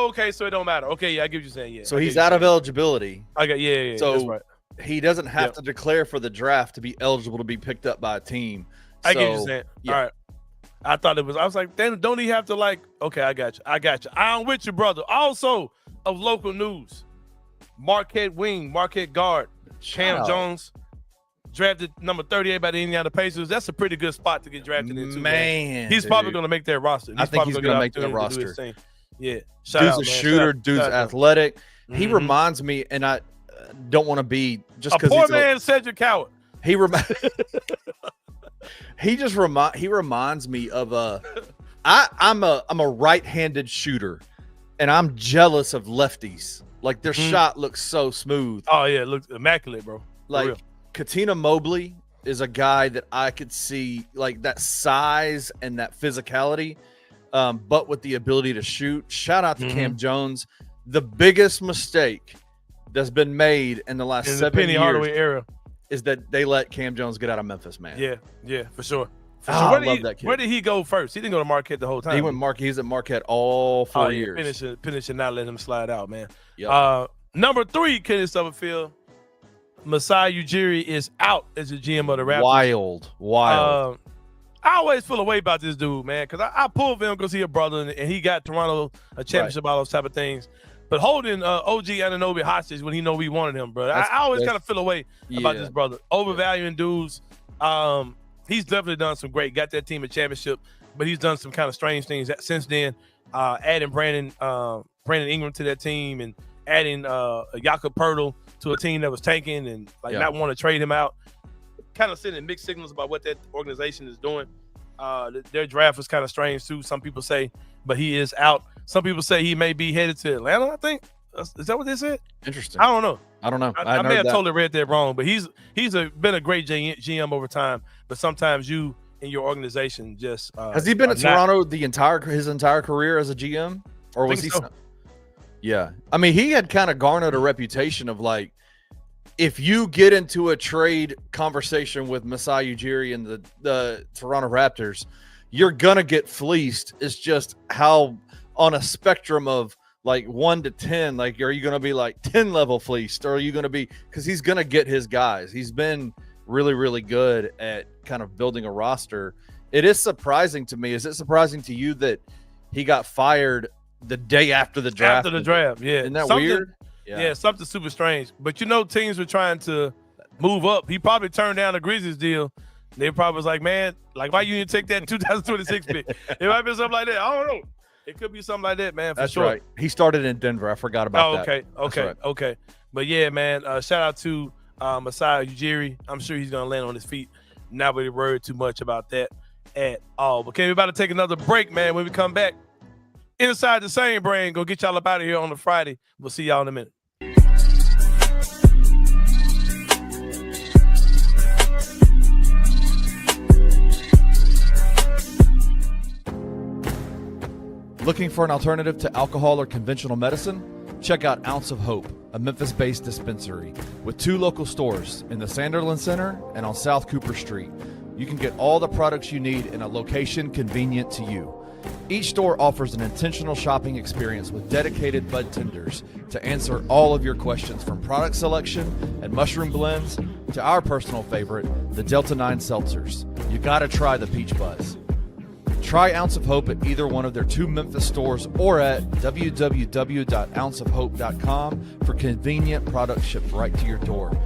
Okay, so it don't matter. Okay, yeah, I get what you're saying. Yeah. So he's out of eligibility. Yeah. So that's right. He doesn't have to declare for the draft to be eligible to be picked up by a team. I get what you're saying. Yeah. All right. I was like, then don't he have to okay, I got you. I'm with you, brother. Also of local news, Marquette guard, Cam Jones, drafted number 38 by the Indiana Pacers. That's a pretty good spot to get drafted into. Man, he's probably going to make that roster. I think he's going to make that roster. Yeah. Dude's a shooter. Dude's athletic. He reminds me, and I don't want to be just because poor man Cedric Coward. He reminds me of I'm a right-handed shooter, and I'm jealous of lefties. Like, their shot looks so smooth. Oh yeah, it looks immaculate, bro. Like, Katina Mobley is a guy that I could see, like, that size and that physicality, but with the ability to shoot. Shout out to Cam Jones. The biggest mistake that's been made in the last 7 Penny years Hardaway era is that they let Cam Jones get out of Memphis, man. Yeah, for sure. I love that kid. Where did he go first? He didn't go to Marquette the whole time. He was at Marquette all 4 years. Finishing, not letting him slide out, man. Yep. Number 3, Kenny Summerfield, Masai Ujiri is out as the GM of the Raptors. Wild. I always feel a way about this dude, man, because I pulled for him because he's a brother and he got Toronto a championship, all those type of things. But holding OG Anunoby hostage when he know we wanted him, bro. I always kind of feel a way about this brother. Overvaluing dudes. He's definitely done some great. Got that team a championship, but he's done some kind of strange things since then. Adding Brandon Ingram to that team and adding Jakob Poeltl to a team that was tanking and not want to trade him out. Kind of sending mixed signals about what that organization is doing. Their draft was kind of strange too. Some people say, but he is out. Some people say he may be headed to Atlanta, I think. Is that what they said? Interesting. I don't know. I may have totally read that wrong, but he's been a great GM over time. But sometimes you and your organization just has he been at Toronto his entire career as a GM, or was he? So. Yeah, I mean, he had kind of garnered a reputation of, like, if you get into a trade conversation with Masai Ujiri and the Toronto Raptors, you're gonna get fleeced. It's just how on a spectrum of like 1 to 10, like, are you going to be like 10 level fleeced, or are you going to be, because he's going to get his guys. He's been really, really good at kind of building a roster. It is surprising to me. Is it surprising to you that he got fired the day after the draft? After the draft, yeah. Isn't that weird? Yeah, something super strange. But teams were trying to move up. He probably turned down the Grizzlies deal. They probably was like, man, like, why you didn't take that 2026 pick? It might be something like that. I don't know. It could be something like that, man. For That's sure. Right. He started in Denver. I forgot about that. Okay. But yeah, man. Shout out to Masai Ujiri. I'm sure he's gonna land on his feet. Not really worried too much about that at all. But we're about to take another break, man. When we come back, inside the Sain brain, go get y'all up out of here on a Friday. We'll see y'all in a minute. Looking for an alternative to alcohol or conventional medicine? Check out Ounce of Hope, a Memphis-based dispensary with 2 local stores in the Sanderlin Center and on South Cooper Street. You can get all the products you need in a location convenient to you. Each store offers an intentional shopping experience with dedicated bud tenders to answer all of your questions, from product selection and mushroom blends to our personal favorite, the Delta 9 seltzers. You gotta try the Peach Buzz. Try Ounce of Hope at either one of their 2 Memphis stores or at www.ounceofhope.com for convenient products shipped right to your door.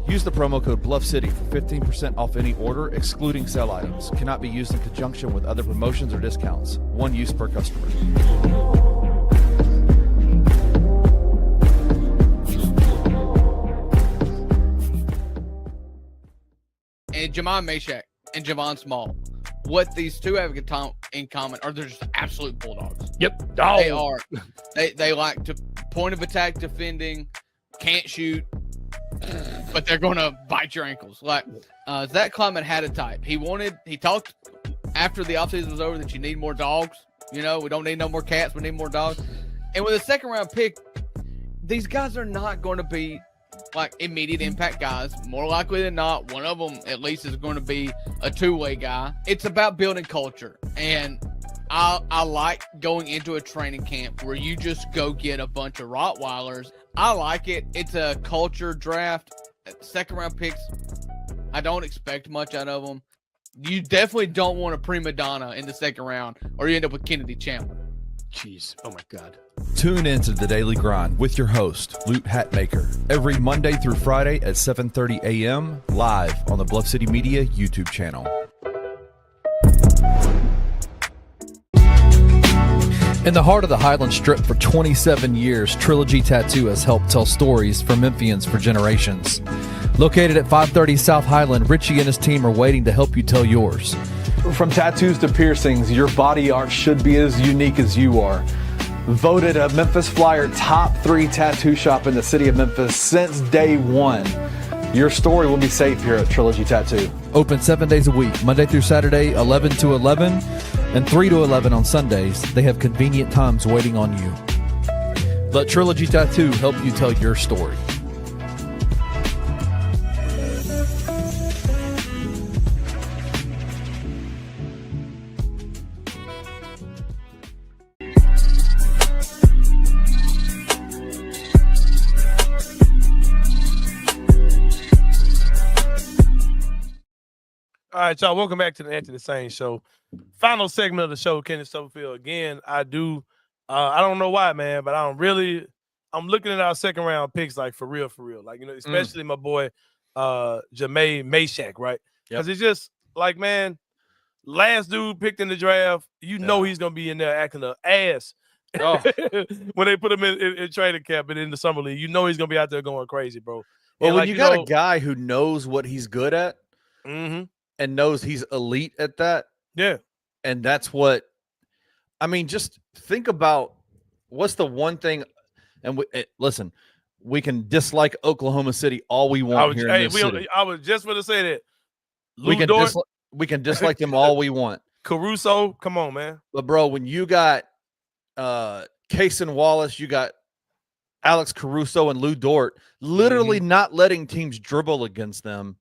Use the promo code Bluff City for 15% off any order, excluding sale items. Cannot be used in conjunction with other promotions or discounts. One use per customer. And Jamon Meshack and Javon Small. What these two have in common are they're just absolute bulldogs. Yep. They are. They like to point of attack defending, can't shoot, but they're going to bite your ankles. Like Zach Kleiman had a type. He talked after the offseason was over that you need more dogs. You know, we don't need no more cats. We need more dogs. And with a second round pick, these guys are not going to be like immediate impact guys. More likely than not, one of them at least is going to be a two-way guy. It's about building culture. And I like going into a training camp where you just go get a bunch of Rottweilers. I like it. It's a culture draft. Second round picks, I don't expect much out of them. You definitely don't want a prima donna in the second round or you end up with Kennedy Chandler. Jeez. Oh, my God. Tune in to The Daily Grind with your host, Lute Hatmaker, every Monday through Friday at 7:30 a.m. live on the Bluff City Media YouTube channel. In the heart of the Highland Strip for 27 years, Trilogy Tattoo has helped tell stories for Memphians for generations. Located at 530 South Highland, Richie and his team are waiting to help you tell yours. From tattoos to piercings, your body art should be as unique as you are. Voted a Memphis Flyer top 3 tattoo shop in the city of Memphis since day one. Your story will be safe here at Trilogy Tattoo. Open 7 days a week, Monday through Saturday, 11 to 11, and 3 to 11 on Sundays. They have convenient times waiting on you. Let Trilogy Tattoo help you tell your story. All right, y'all. Welcome back to the Anthony Sain Show. Final segment of the show, Kenny Stubblefield. Again, I don't know why, man, but I'm looking at our second round picks, like for real. Like, you know, especially my boy Jermaine Meshack, right? Because it's just like, man, last dude picked in the draft, know he's gonna be in there acting an ass. Oh. When they put him in training camp and in the summer league, he's gonna be out there going crazy, bro. Well, when you got a guy who knows what he's good at, and knows he's elite at that. Yeah. And that's what, I mean, just think about what's the one thing, and listen, we can dislike Oklahoma City all we want here in this city. I was just going to say that. We can dislike them all we want. Caruso, come on, man. But, bro, when you got Cason Wallace, you got Alex Caruso and Lou Dort literally not letting teams dribble against them.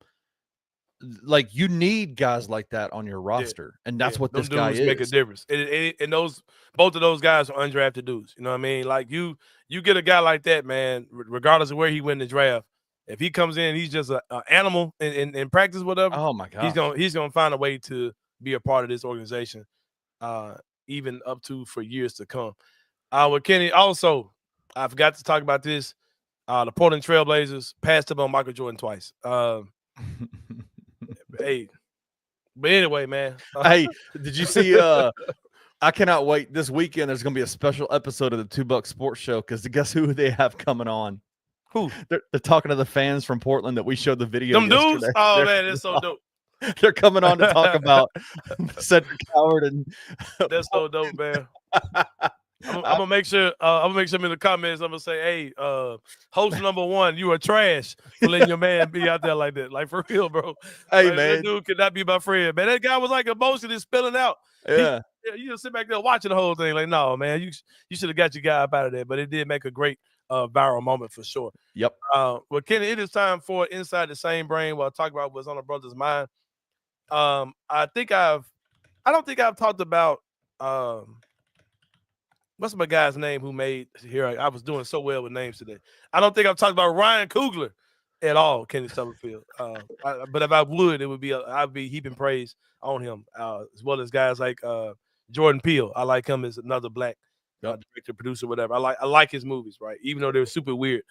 Like, you need guys like that on your roster, and that's what this guy is. Make a difference. And both of those guys are undrafted dudes. You know what I mean? Like, you get a guy like that, man, regardless of where he went in the draft. If he comes in, he's just an animal in practice, whatever. Oh my God, he's gonna find a way to be a part of this organization, even up to for years to come. With Kenny, also, I forgot to talk about this. The Portland Trailblazers passed up on Michael Jordan twice. Hey, but anyway, man. Hey, did you see? I cannot wait. This weekend, there's going to be a special episode of the $2 Sports Show because guess who they have coming on? Who? They're talking to the fans from Portland that we showed the video. Them dudes? Oh, man, that's so dope. They're coming on to talk about Cedric Howard, and that's so dope, man. I'm gonna make sure. I'm gonna make sure in the comments. I'm gonna say, "Hey, host number 1, you are trash for letting your man be out there like that. Like, for real, bro. Hey, like, man, that dude could not be my friend, man. That guy was like emotionally spilling out. Yeah, you just sit back there watching the whole thing. Like, no, man, you should have got your guy up out of there. But it did make a great viral moment for sure. Yep. Well, Kenny, it is time for Inside the Same Brain. We'll talk about what's on a brother's mind. I don't think I've talked about what's my guy's name who made here? I was doing so well with names today. I don't think I'm talking about Ryan Coogler at all, Kenny Stubblefield. But if I would, it would be I'd be heaping praise on him, as well as guys like Jordan Peele. I like him as another black director, producer, whatever. I like his movies, right? Even though they're super weird,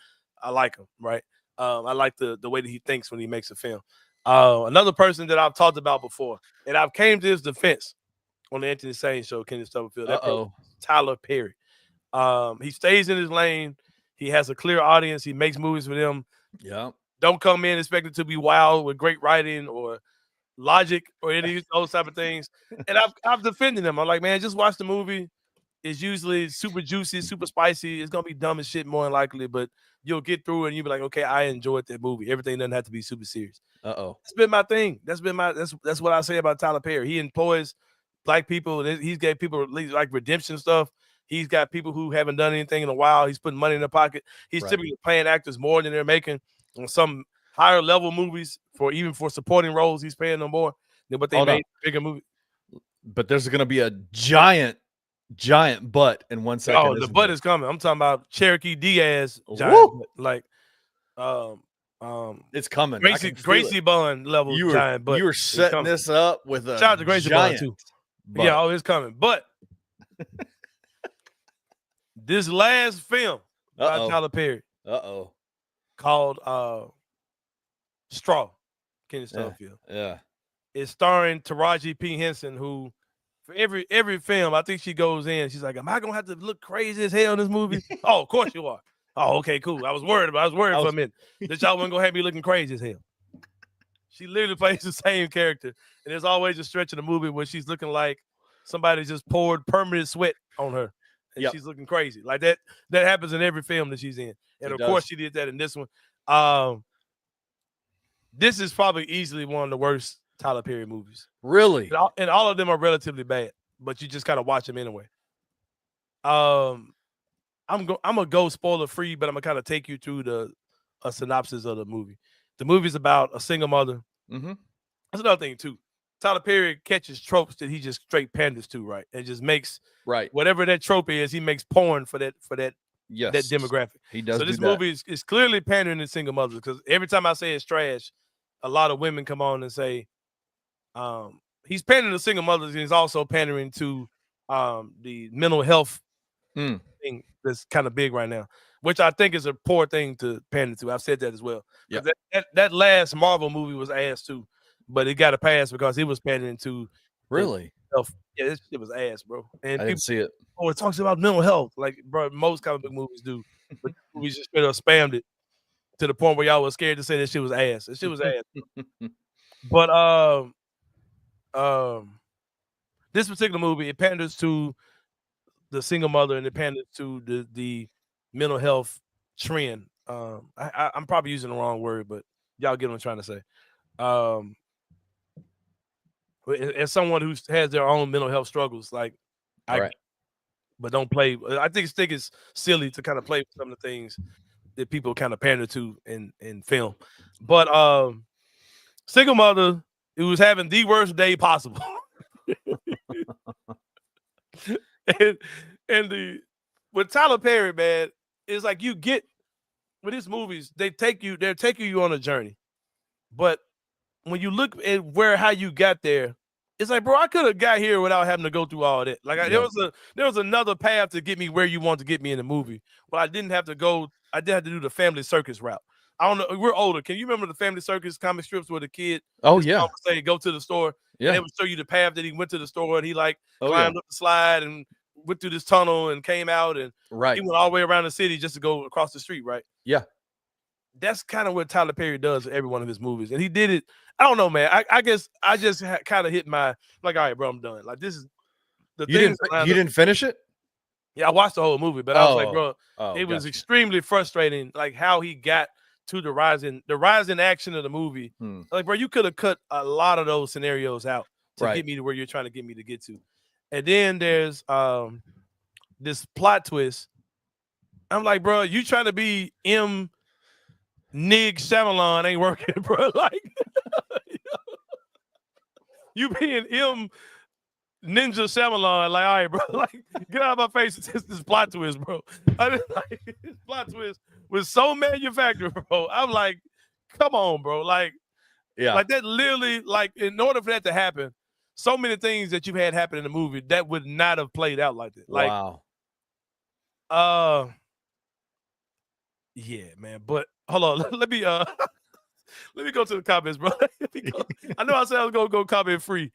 I like him, right? I like the way that he thinks when he makes a film. Another person that I've talked about before, and I've came to his defense on the Anthony Sain show, Kenny Stubblefield. Tyler Perry. He stays in his lane. He has a clear audience. He makes movies for them. Yeah. Don't come in expecting to be wild with great writing or logic or any of those type of things. And I've defended him. I'm like, man, just watch the movie. It's usually super juicy, super spicy. It's gonna be dumb as shit more than likely, but you'll get through it and you'll be like, okay, I enjoyed that movie. Everything doesn't have to be super serious. That's been my thing. That's what I say about Tyler Perry. He employs black people. He's got people like redemption stuff. He's got people who haven't done anything in a while. He's putting money in their pocket. He's typically paying actors more than they're making on some higher level movies even for supporting roles. He's paying them more than what they made bigger movies. But there's going to be a giant butt in 1 second. Oh, the butt is coming. I'm talking about Cherokee Diaz. Giant butt. Like, it's coming. Gracie Bond level giant butt. You were setting this up with a shout out to Gracie Bond too. Butt. Yeah, it's coming. But this last film by Tyler Perry. Called Straw, Kenny Stubblefield. Yeah. It's starring Taraji P. Henson, who for every film, I think she goes in, she's like, am I gonna have to look crazy as hell in this movie? Oh, of course you are. Oh, okay, cool. I was worried for a minute that y'all wasn't gonna have me looking crazy as hell. She literally plays the same character, and there's always a stretch in the movie where she's looking like somebody just poured permanent sweat on her. And she's looking crazy. Like that happens in every film that she's in. And of course she did that in this one. This is probably easily one of the worst Tyler Perry movies. Really? And all of them are relatively bad, but you just kind of watch them anyway. I'm gonna go spoiler free, but I'm gonna kind of take you through a synopsis of the movie. The movie's about a single mother. Mm-hmm. That's another thing too. Tyler Perry catches tropes that he just straight panders to, right? And just makes whatever that trope is, he makes porn for that demographic. He does. So this movie is clearly pandering to single mothers, because every time I say it's trash, a lot of women come on and say he's pandering to single mothers, and he's also pandering to the mental health thing that's kind of big right now, which I think is a poor thing to pander to. I've said that as well. Yeah. That last Marvel movie was ass too, but it got a pass because it was pandering to health. Yeah, it was ass, bro. And I didn't see it. Oh, it talks about mental health, like, bro, most comic book movies do. But we just straight up spammed it to the point where y'all was scared to say that shit was ass. That shit was ass. But this particular movie, it panders to the single mother and it panders to the mental health trend. I'm probably using the wrong word, but y'all get what I'm trying to say. As someone who has their own mental health struggles, like but don't play. I think it's silly to kind of play with some of the things that people kind of pander to in film. But single mother who was having the worst day possible. and with Tyler Perry, man, it's like you get with his movies, they're taking you on a journey. But when you look at how you got there, it's like, bro, I could have got here without having to go through all that. Like there was another path to get me where you want to get me in the movie, but I didn't have to go. I did have to do the family circus route. I don't know. We're older. Can you remember the family circus comic strips where the kid? Oh yeah. Say go to the store. Yeah. And they would show you the path that he went to the store, and he climbed up the slide and went through this tunnel and came out, and he went all the way around the city just to go across the street. Right. Yeah. That's kind of what Tyler Perry does in every one of his movies, and he did it. I don't know, man. I guess I just kind of hit my all right, bro, I'm done. Like this is the thing. You didn't finish it? Yeah, I watched the whole movie, but I was like, bro, it was extremely frustrating, like how he got to the rising action of the movie. Like, bro, you could have cut a lot of those scenarios out to get me to where you're trying to get me to get to. And then there's this plot twist. I'm like, bro, you trying to be M. Nig Shyamalan ain't working, bro. Like, you being M. Ninja Shyamalan, like, all right, bro, like, get out of my face. It's this plot twist, bro. I mean, like, this plot twist was so manufactured, bro. I'm like, come on, bro. Like that literally, like, in order for that to happen, so many things that you've had happen in the movie that would not have played out like that. Like, wow. Yeah, man. But hold on, let me go to the comments, bro. I know I said I was gonna go comment free.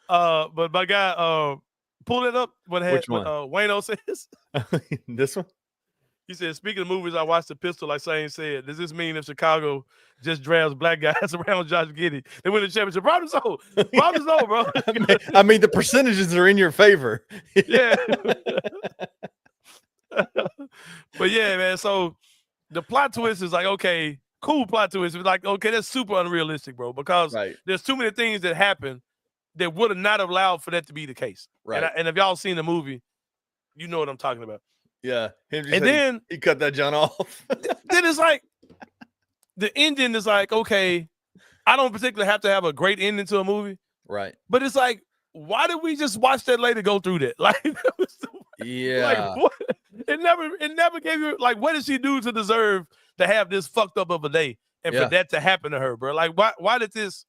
But my guy pulled it up. Which one? Wayno says. This one? He said, speaking of movies, I watched The Pistol, like Sain said. Does this mean if Chicago just drafts black guys around Josh Giddey, they win the championship? Probably so. Probably so, bro. I mean, the percentages are in your favor. Yeah. But yeah, man. So the plot twist is like, okay, cool plot twist. It's like, okay, that's super unrealistic, bro, because there's too many things that happen that would have not allowed for that to be the case. Right. And if y'all seen the movie, you know what I'm talking about. Yeah. And then he cut that John off. Then it's like the ending is like, okay, I don't particularly have to have a great ending to a movie. Right. But it's like, why did we just watch that lady go through that? Like, yeah. Like, what? It never gave you, like, what did she do to deserve to have this fucked up of a day and for that to happen to her, bro? Like, why did this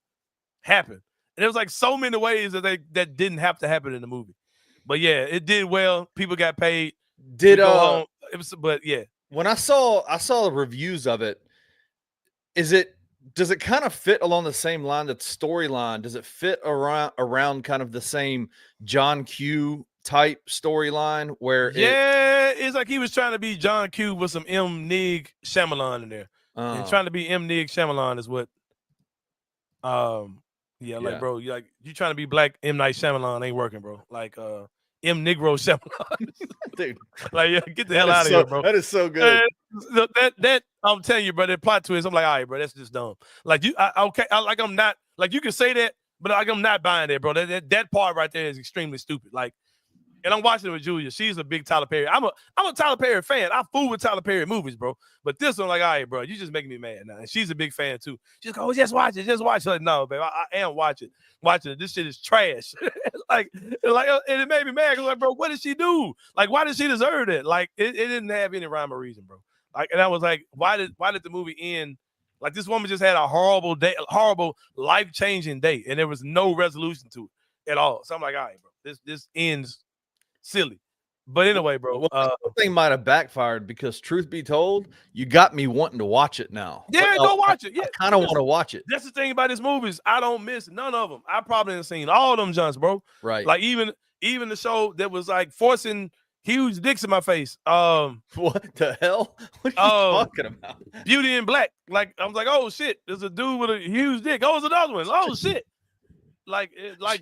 happen? And there was like so many ways that that didn't have to happen in the movie. But yeah, it did well. People got paid. Go home. But yeah. When I saw the reviews of it, does it kind of fit along the same line, that storyline? Does it fit around kind of the same John Q type storyline where it's like he was trying to be John Q with some M. Nig Shyamalan in there. And trying to be M. Nig Shyamalan is what like, bro, you trying to be black M. Night Shyamalan ain't working, bro. Like M. Negro Shyamalan. Dude. Like, yeah, get the hell out of here, bro. That is so good. That I'm telling you, bro, that plot twist, I'm like, all right, bro, that's just dumb. Like, I'm not, like, you can say that, but like, I'm not buying that, bro. That part right there is extremely stupid. Like, and I'm watching it with Julia. She's a big Tyler Perry. I'm a Tyler Perry fan. I fool with Tyler Perry movies, bro. But this one, like, all right, bro, you just making me mad now. And she's a big fan too. She's like, oh, just watch it. Just watch it. Like, no, babe, I am watching it. This shit is trash. and it made me mad. Because, like, bro, what did she do? Like, why did she deserve it? Like, it didn't have any rhyme or reason, bro. Like, and I was like, why did the movie end? Like, this woman just had a horrible day, horrible life-changing day, and there was no resolution to it at all. So I'm like, all right, bro, this ends silly. But anyway, bro, the thing might have backfired, because truth be told, you got me wanting to watch it now. Yeah, go watch it. Yeah, I kind of want to watch it. That's the thing about this movies. I don't miss none of them. I probably haven't seen all of them junks, bro. Right. Like even the show that was like forcing huge dicks in my face. What the hell? What are you talking about? Beauty in Black. Like, I was like, oh shit, there's a dude with a huge dick. Oh, it's another one. Oh shit. Like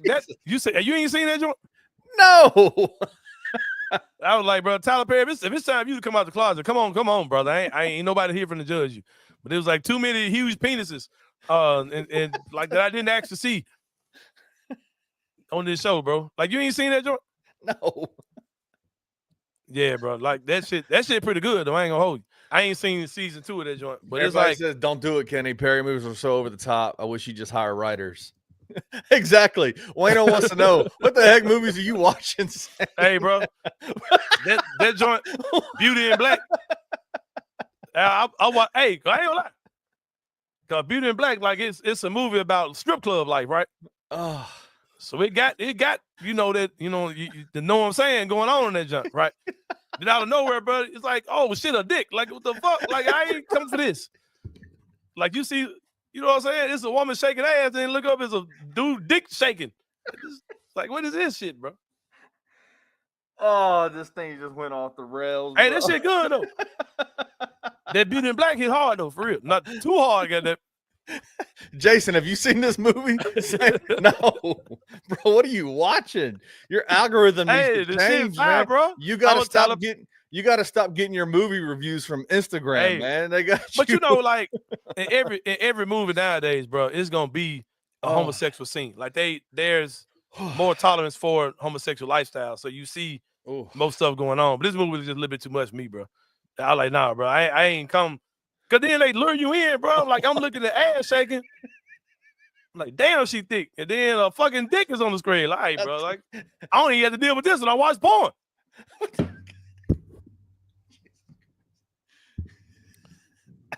that. You ain't seen that joint? No. I was like, bro, Tyler Perry, if it's time for you to come out the closet, come on, brother. I ain't nobody here for to judge you. But it was like too many huge penises, and like that I didn't ask to see on this show, bro. Like, you ain't seen that joint? No. Yeah, bro. Like that shit pretty good though. I ain't gonna hold you. I ain't seen season 2 of that joint. But everybody it's like, says, don't do it, Kenny. Perry movies are so over the top. I wish you just hire writers. Exactly. Wayno wants to know, what the heck movies are you watching? Hey, bro, that joint, Beauty in Black. I watch. Hey, I ain't gonna lie. Cause Beauty in Black, like it's a movie about strip club life, right? Oh, so it got you know what I'm saying, going on in that junk, right? Then out of nowhere, bro, it's like, oh shit, a dick. Like, what the fuck? Like, I ain't come for this. Like, you see. You know what I'm saying? It's a woman shaking ass, and look up, it's a dude dick shaking. It's like, what is this shit, bro? Oh, this thing just went off the rails. Hey, that shit good though. That Beauty in Black hit hard though, for real. Not too hard. Got that. Jason, have you seen this movie? No, bro. What are you watching? Your algorithm needs to change, man. Bro. You gotta stop getting. You got to stop getting your movie reviews from Instagram, man. They got But you know, like in every movie nowadays, bro, it's gonna be a homosexual scene. Like there's more tolerance for homosexual lifestyle. So you see most stuff going on. But this movie was just a little bit too much for me, bro. I was like, nah, bro, I ain't come. Cause then they lure you in, bro. Like, I'm looking at ass shaking. I'm like, damn, she thick. And then a fucking dick is on the screen. Like, hey, bro, like, I don't even have to deal with this when I watch porn.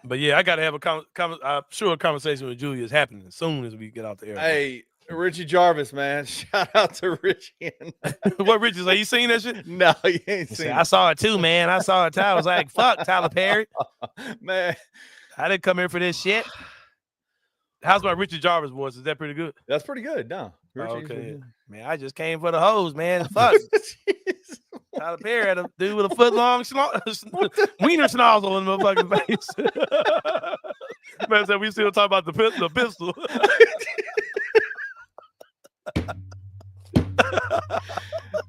But yeah, I got to have I'm sure a conversation with Julia is happening as soon as we get out the air. Hey, Richie Jarvis, man. Shout out to Richie. What Richie say? You seen that shit? No, you ain't seen it. I saw it too, man. I saw it too. I was like, fuck Tyler Perry. Man, I didn't come here for this shit. How's my Richie Jarvis voice? Is that pretty good? that's pretty good. No. Okay. Man, I just came for the hose, man. Fuck. Tyler Perry had a dude with a foot long wiener schnozzle in the fucking face. Man said we still talk about the pistol.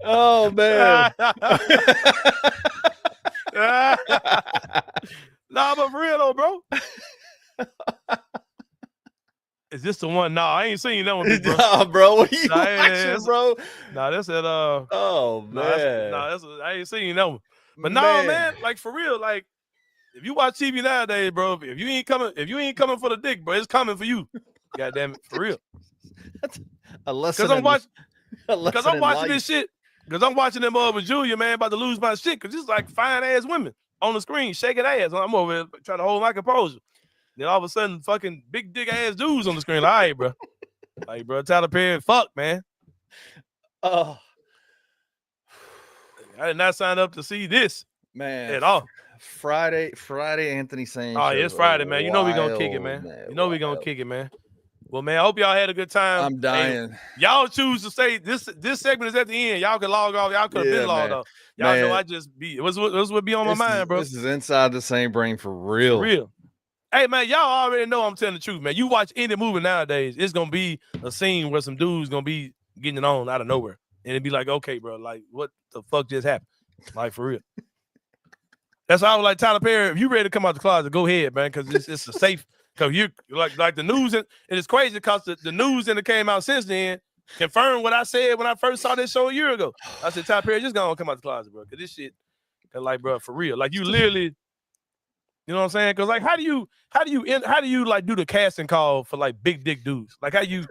Oh man. Nah, but for real though, bro. Is this the one? Nah, I ain't seen that one, bro. Nah, bro. What are you watching, bro? Nah, that's at Oh man. I ain't seen that one. But no, man, like for real, like if you watch TV nowadays, bro, if you ain't coming for the dick, bro, it's coming for you. God damn it, for real. That's a lesson. Because I'm watching this shit. Because I'm watching them over Julia, man, about to lose my shit. Because it's like fine ass women on the screen shaking ass. I'm over here trying to hold my composure. Then all of a sudden, fucking big dick ass dudes on the screen. Like, all right, bro. Like, bro, Tyler Perry, fuck, man. Oh, I did not sign up to see this, man, at all. Friday, Anthony Sain. Oh, yeah, it's Friday, man. You know we gonna kick it, man. You know we gonna kick it, man. Well, man, I hope y'all had a good time. I'm dying. Hey, y'all choose to say this segment is at the end. Y'all can log off. Y'all could have been logged off. Y'all know I just be. What's what be on my mind, bro? This is inside the same brain for real. For real. Hey, man, y'all already know I'm telling the truth, man. You watch any movie nowadays, it's going to be a scene where some dude's going to be getting it on out of nowhere. And it'd be like, okay, bro, like, what the fuck just happened? Like, for real. That's why I was like, Tyler Perry, if you ready to come out the closet, go ahead, man, because it's a safe, because you, like the news, and it's crazy because the news that came out since then confirmed what I said when I first saw this show a year ago. I said, Tyler Perry, just go come out the closet, bro, because this shit, like, bro, for real. Like, you literally... You know what I'm saying? Because like, how do you like do the casting call for like big dick dudes? Like, how you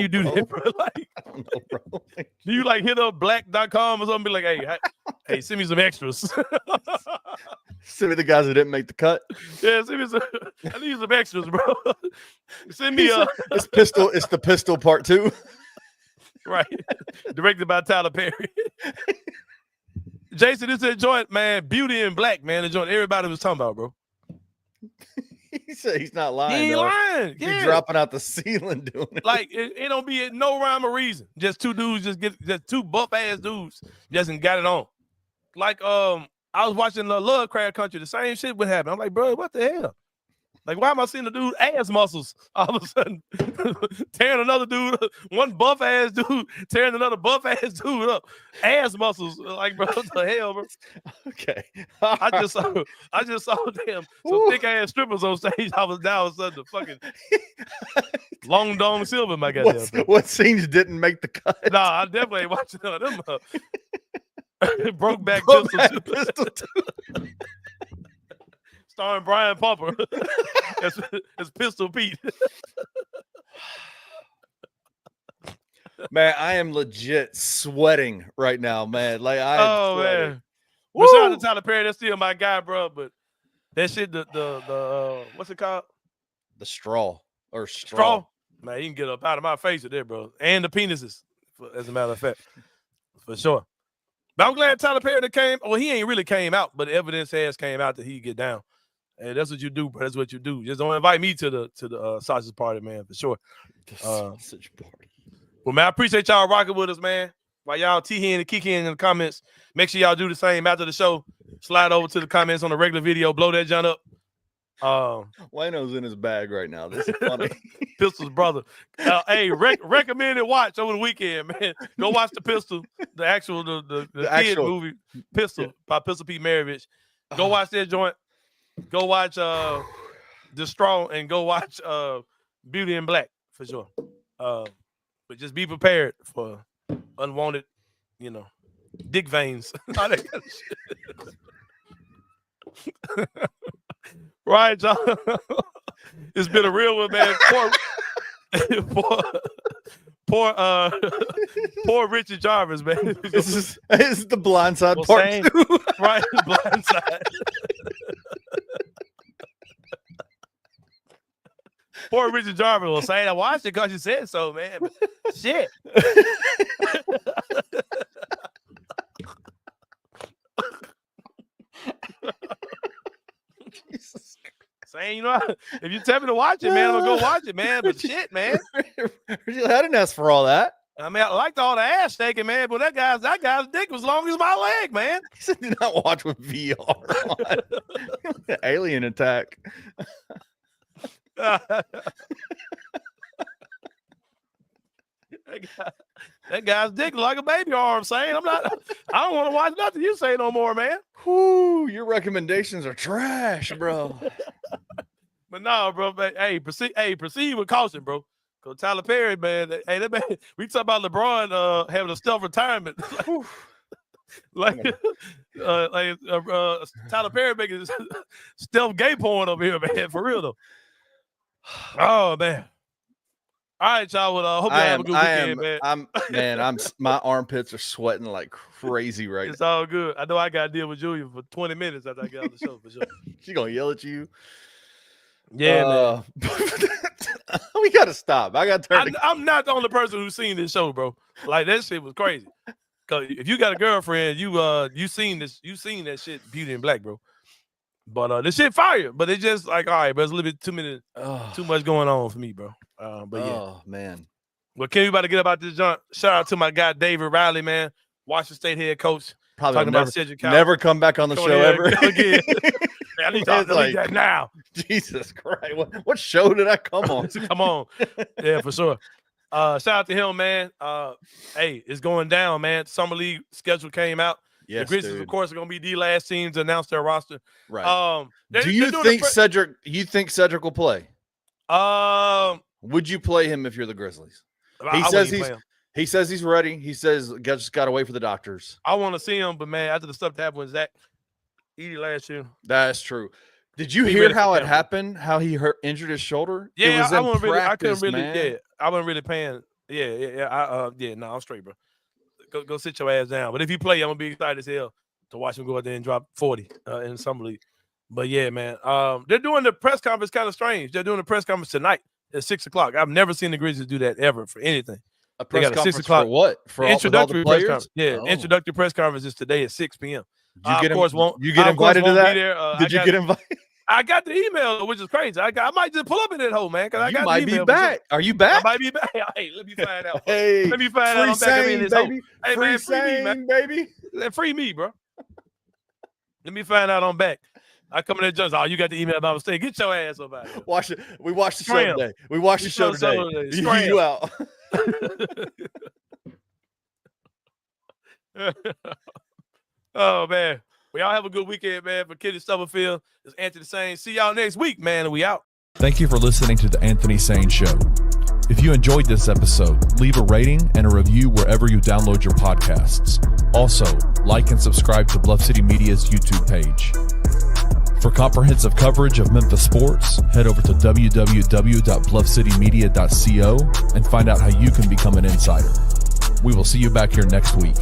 do that, bro? Like, I don't know, bro. Do you like hit up black.com or something? Be like, hey, send me some extras. Send me the guys that didn't make the cut. Yeah, send me some. I need some extras, bro. Send me it's pistol. It's the pistol part 2. Right. Directed by Tyler Perry. Jason, this is a joint, man. Beauty in Black, man. The joint everybody was talking about, bro. He said he's not lying. He ain't lying. He's dropping out the ceiling doing it. Like it don't be no rhyme or reason. Just two dudes, just two buff ass dudes, just got it on. Like I was watching the Lovecraft Country. The same shit would happen. I'm like, bro, what the hell? Like, why am I seeing the dude ass muscles all of a sudden tearing another dude, one buff ass dude tearing another buff ass dude up, ass muscles? Like, bro, what the hell, bro? Okay, I just saw them some thick ass strippers on stage. I was down with sudden the fucking Long Dong Silver, my goddamn. What scenes didn't make the cut? Nah, I definitely ain't watching none of them. Brokeback Pistol 2. Starring Brian Pumper as Pistol Pete. Man, I am legit sweating right now, man. Like man. But shout out to Tyler Perry. That's still my guy, bro. But that shit, the what's it called? The straw. Man, you can get up out of my face with that, bro. And the penises, as a matter of fact, for sure. But I'm glad Tyler Perry came. Well, he ain't really came out, but the evidence has came out that he get down. Hey, that's what you do, bro. That's what you do. Just don't invite me to the sausage party, man, for sure. The sausage party. Well, man, I appreciate y'all rocking with us, man. While y'all tee-hen and kick-hen in the comments, make sure y'all do the same after the show. Slide over to the comments on the regular video. Blow that junk up. Wayno's in his bag right now. This is funny. Pistol's brother. Hey, recommended watch over the weekend, man. Go watch the Pistol, the actual kid movie, Pistol by Pistol Pete Maravich. Go watch that joint. Go watch The Straw and go watch Beauty in Black for sure. But just be prepared for unwanted, dick veins. All that kind of shit. Right, y'all. It's been a real one, man. poor Richard Jarvis, man. This is the blindside Well, part Sain, 2. right? Blindside. Poor Richard Jarvis was saying, I watched it because you said so, man. But shit. Saying, you know, if you tell me to watch it, man, I'm gonna go watch it, man. But shit, man. I didn't ask for all that. I mean, I liked all the ass shaking, man, but that guy's dick was long as my leg, man. He said, "Do not watch with VR on." Alien attack. That guy's dick like a baby arm, saying I don't want to watch nothing you say no more, man. Whoo, your recommendations are trash, bro. But no, bro, man, proceed with caution, bro. Cause Tyler Perry, man, that man, we talk about LeBron having a stealth retirement. Tyler Perry making stealth gay porn over here, man, for real though. Oh man. All right, y'all. Well, hope you have a good weekend, man. My armpits are sweating like crazy right It's now. all good. I know I got to deal with Julia for 20 minutes after I get off the show for sure. She gonna yell at you. Yeah, man. We gotta stop. I got to. I'm not the only person who's seen this show, bro. Like that shit was crazy. Cause if you got a girlfriend, you seen that shit, Beauty and Black, bro. But this shit fire. But it's just like, all right, but it's a little bit too much going on for me, bro. But yeah. Oh man. Well, Ken, we about to get about this junk. Shout out to my guy David Riley, man, Washington State head coach. Probably Talking about never come back on the show ever again. Man, I need to delete that now. Jesus Christ. What show did I come on? Come on. Yeah, for sure. Shout out to him, man. Hey, it's going down, man. Summer League schedule came out. Yes, the Grizzlies, of course, are going to be the last team to announce their roster. Right. Do you think Cedric will play? Would you play him if you're the Grizzlies? He says he's ready. He says just got to wait for the doctors. I want to see him, but man, after the stuff that happened with Zach Edey last year. That's true. Did you hear how it happened? How he injured his shoulder? Yeah, it was I couldn't really. man. Yeah, I wasn't really paying. Yeah. No, I'm straight, bro. Go sit your ass down. But if you play, I'm gonna be excited as hell to watch him go out there and drop 40 in Summer League. But yeah, man, they're doing the press conference kind of strange. They're doing the press conference tonight at 6:00. I've never seen the Grizzlies do that ever for anything. A press conference 6:00 for what? For introductory all the press conference. Yeah, introductory press conference is today at 6 p.m. You get invited to that? Did you get invited? I got the email, which is crazy. I might just pull up in that hole, man. Because I got might the email. Be back. Are you back? I might be back. Hey, let me find out. Hey, let me find out. I'm back in this baby. hole. Hey, man, free me, man. Baby. Free me, bro. Let me find out I'm back. I come in there just, you got the email by mistake. Get your ass up out of here. We watched the show today. We watched the show today. You out. Oh, man. We all have a good weekend, man. For Kenny Stubblefield, it's Anthony Sain. See y'all next week, man. We out. Thank you for listening to the Anthony Sain Show. If you enjoyed this episode, leave a rating and a review wherever you download your podcasts. Also, like and subscribe to Bluff City Media's YouTube page. For comprehensive coverage of Memphis sports, head over to www.bluffcitymedia.co and find out how you can become an insider. We will see you back here next week.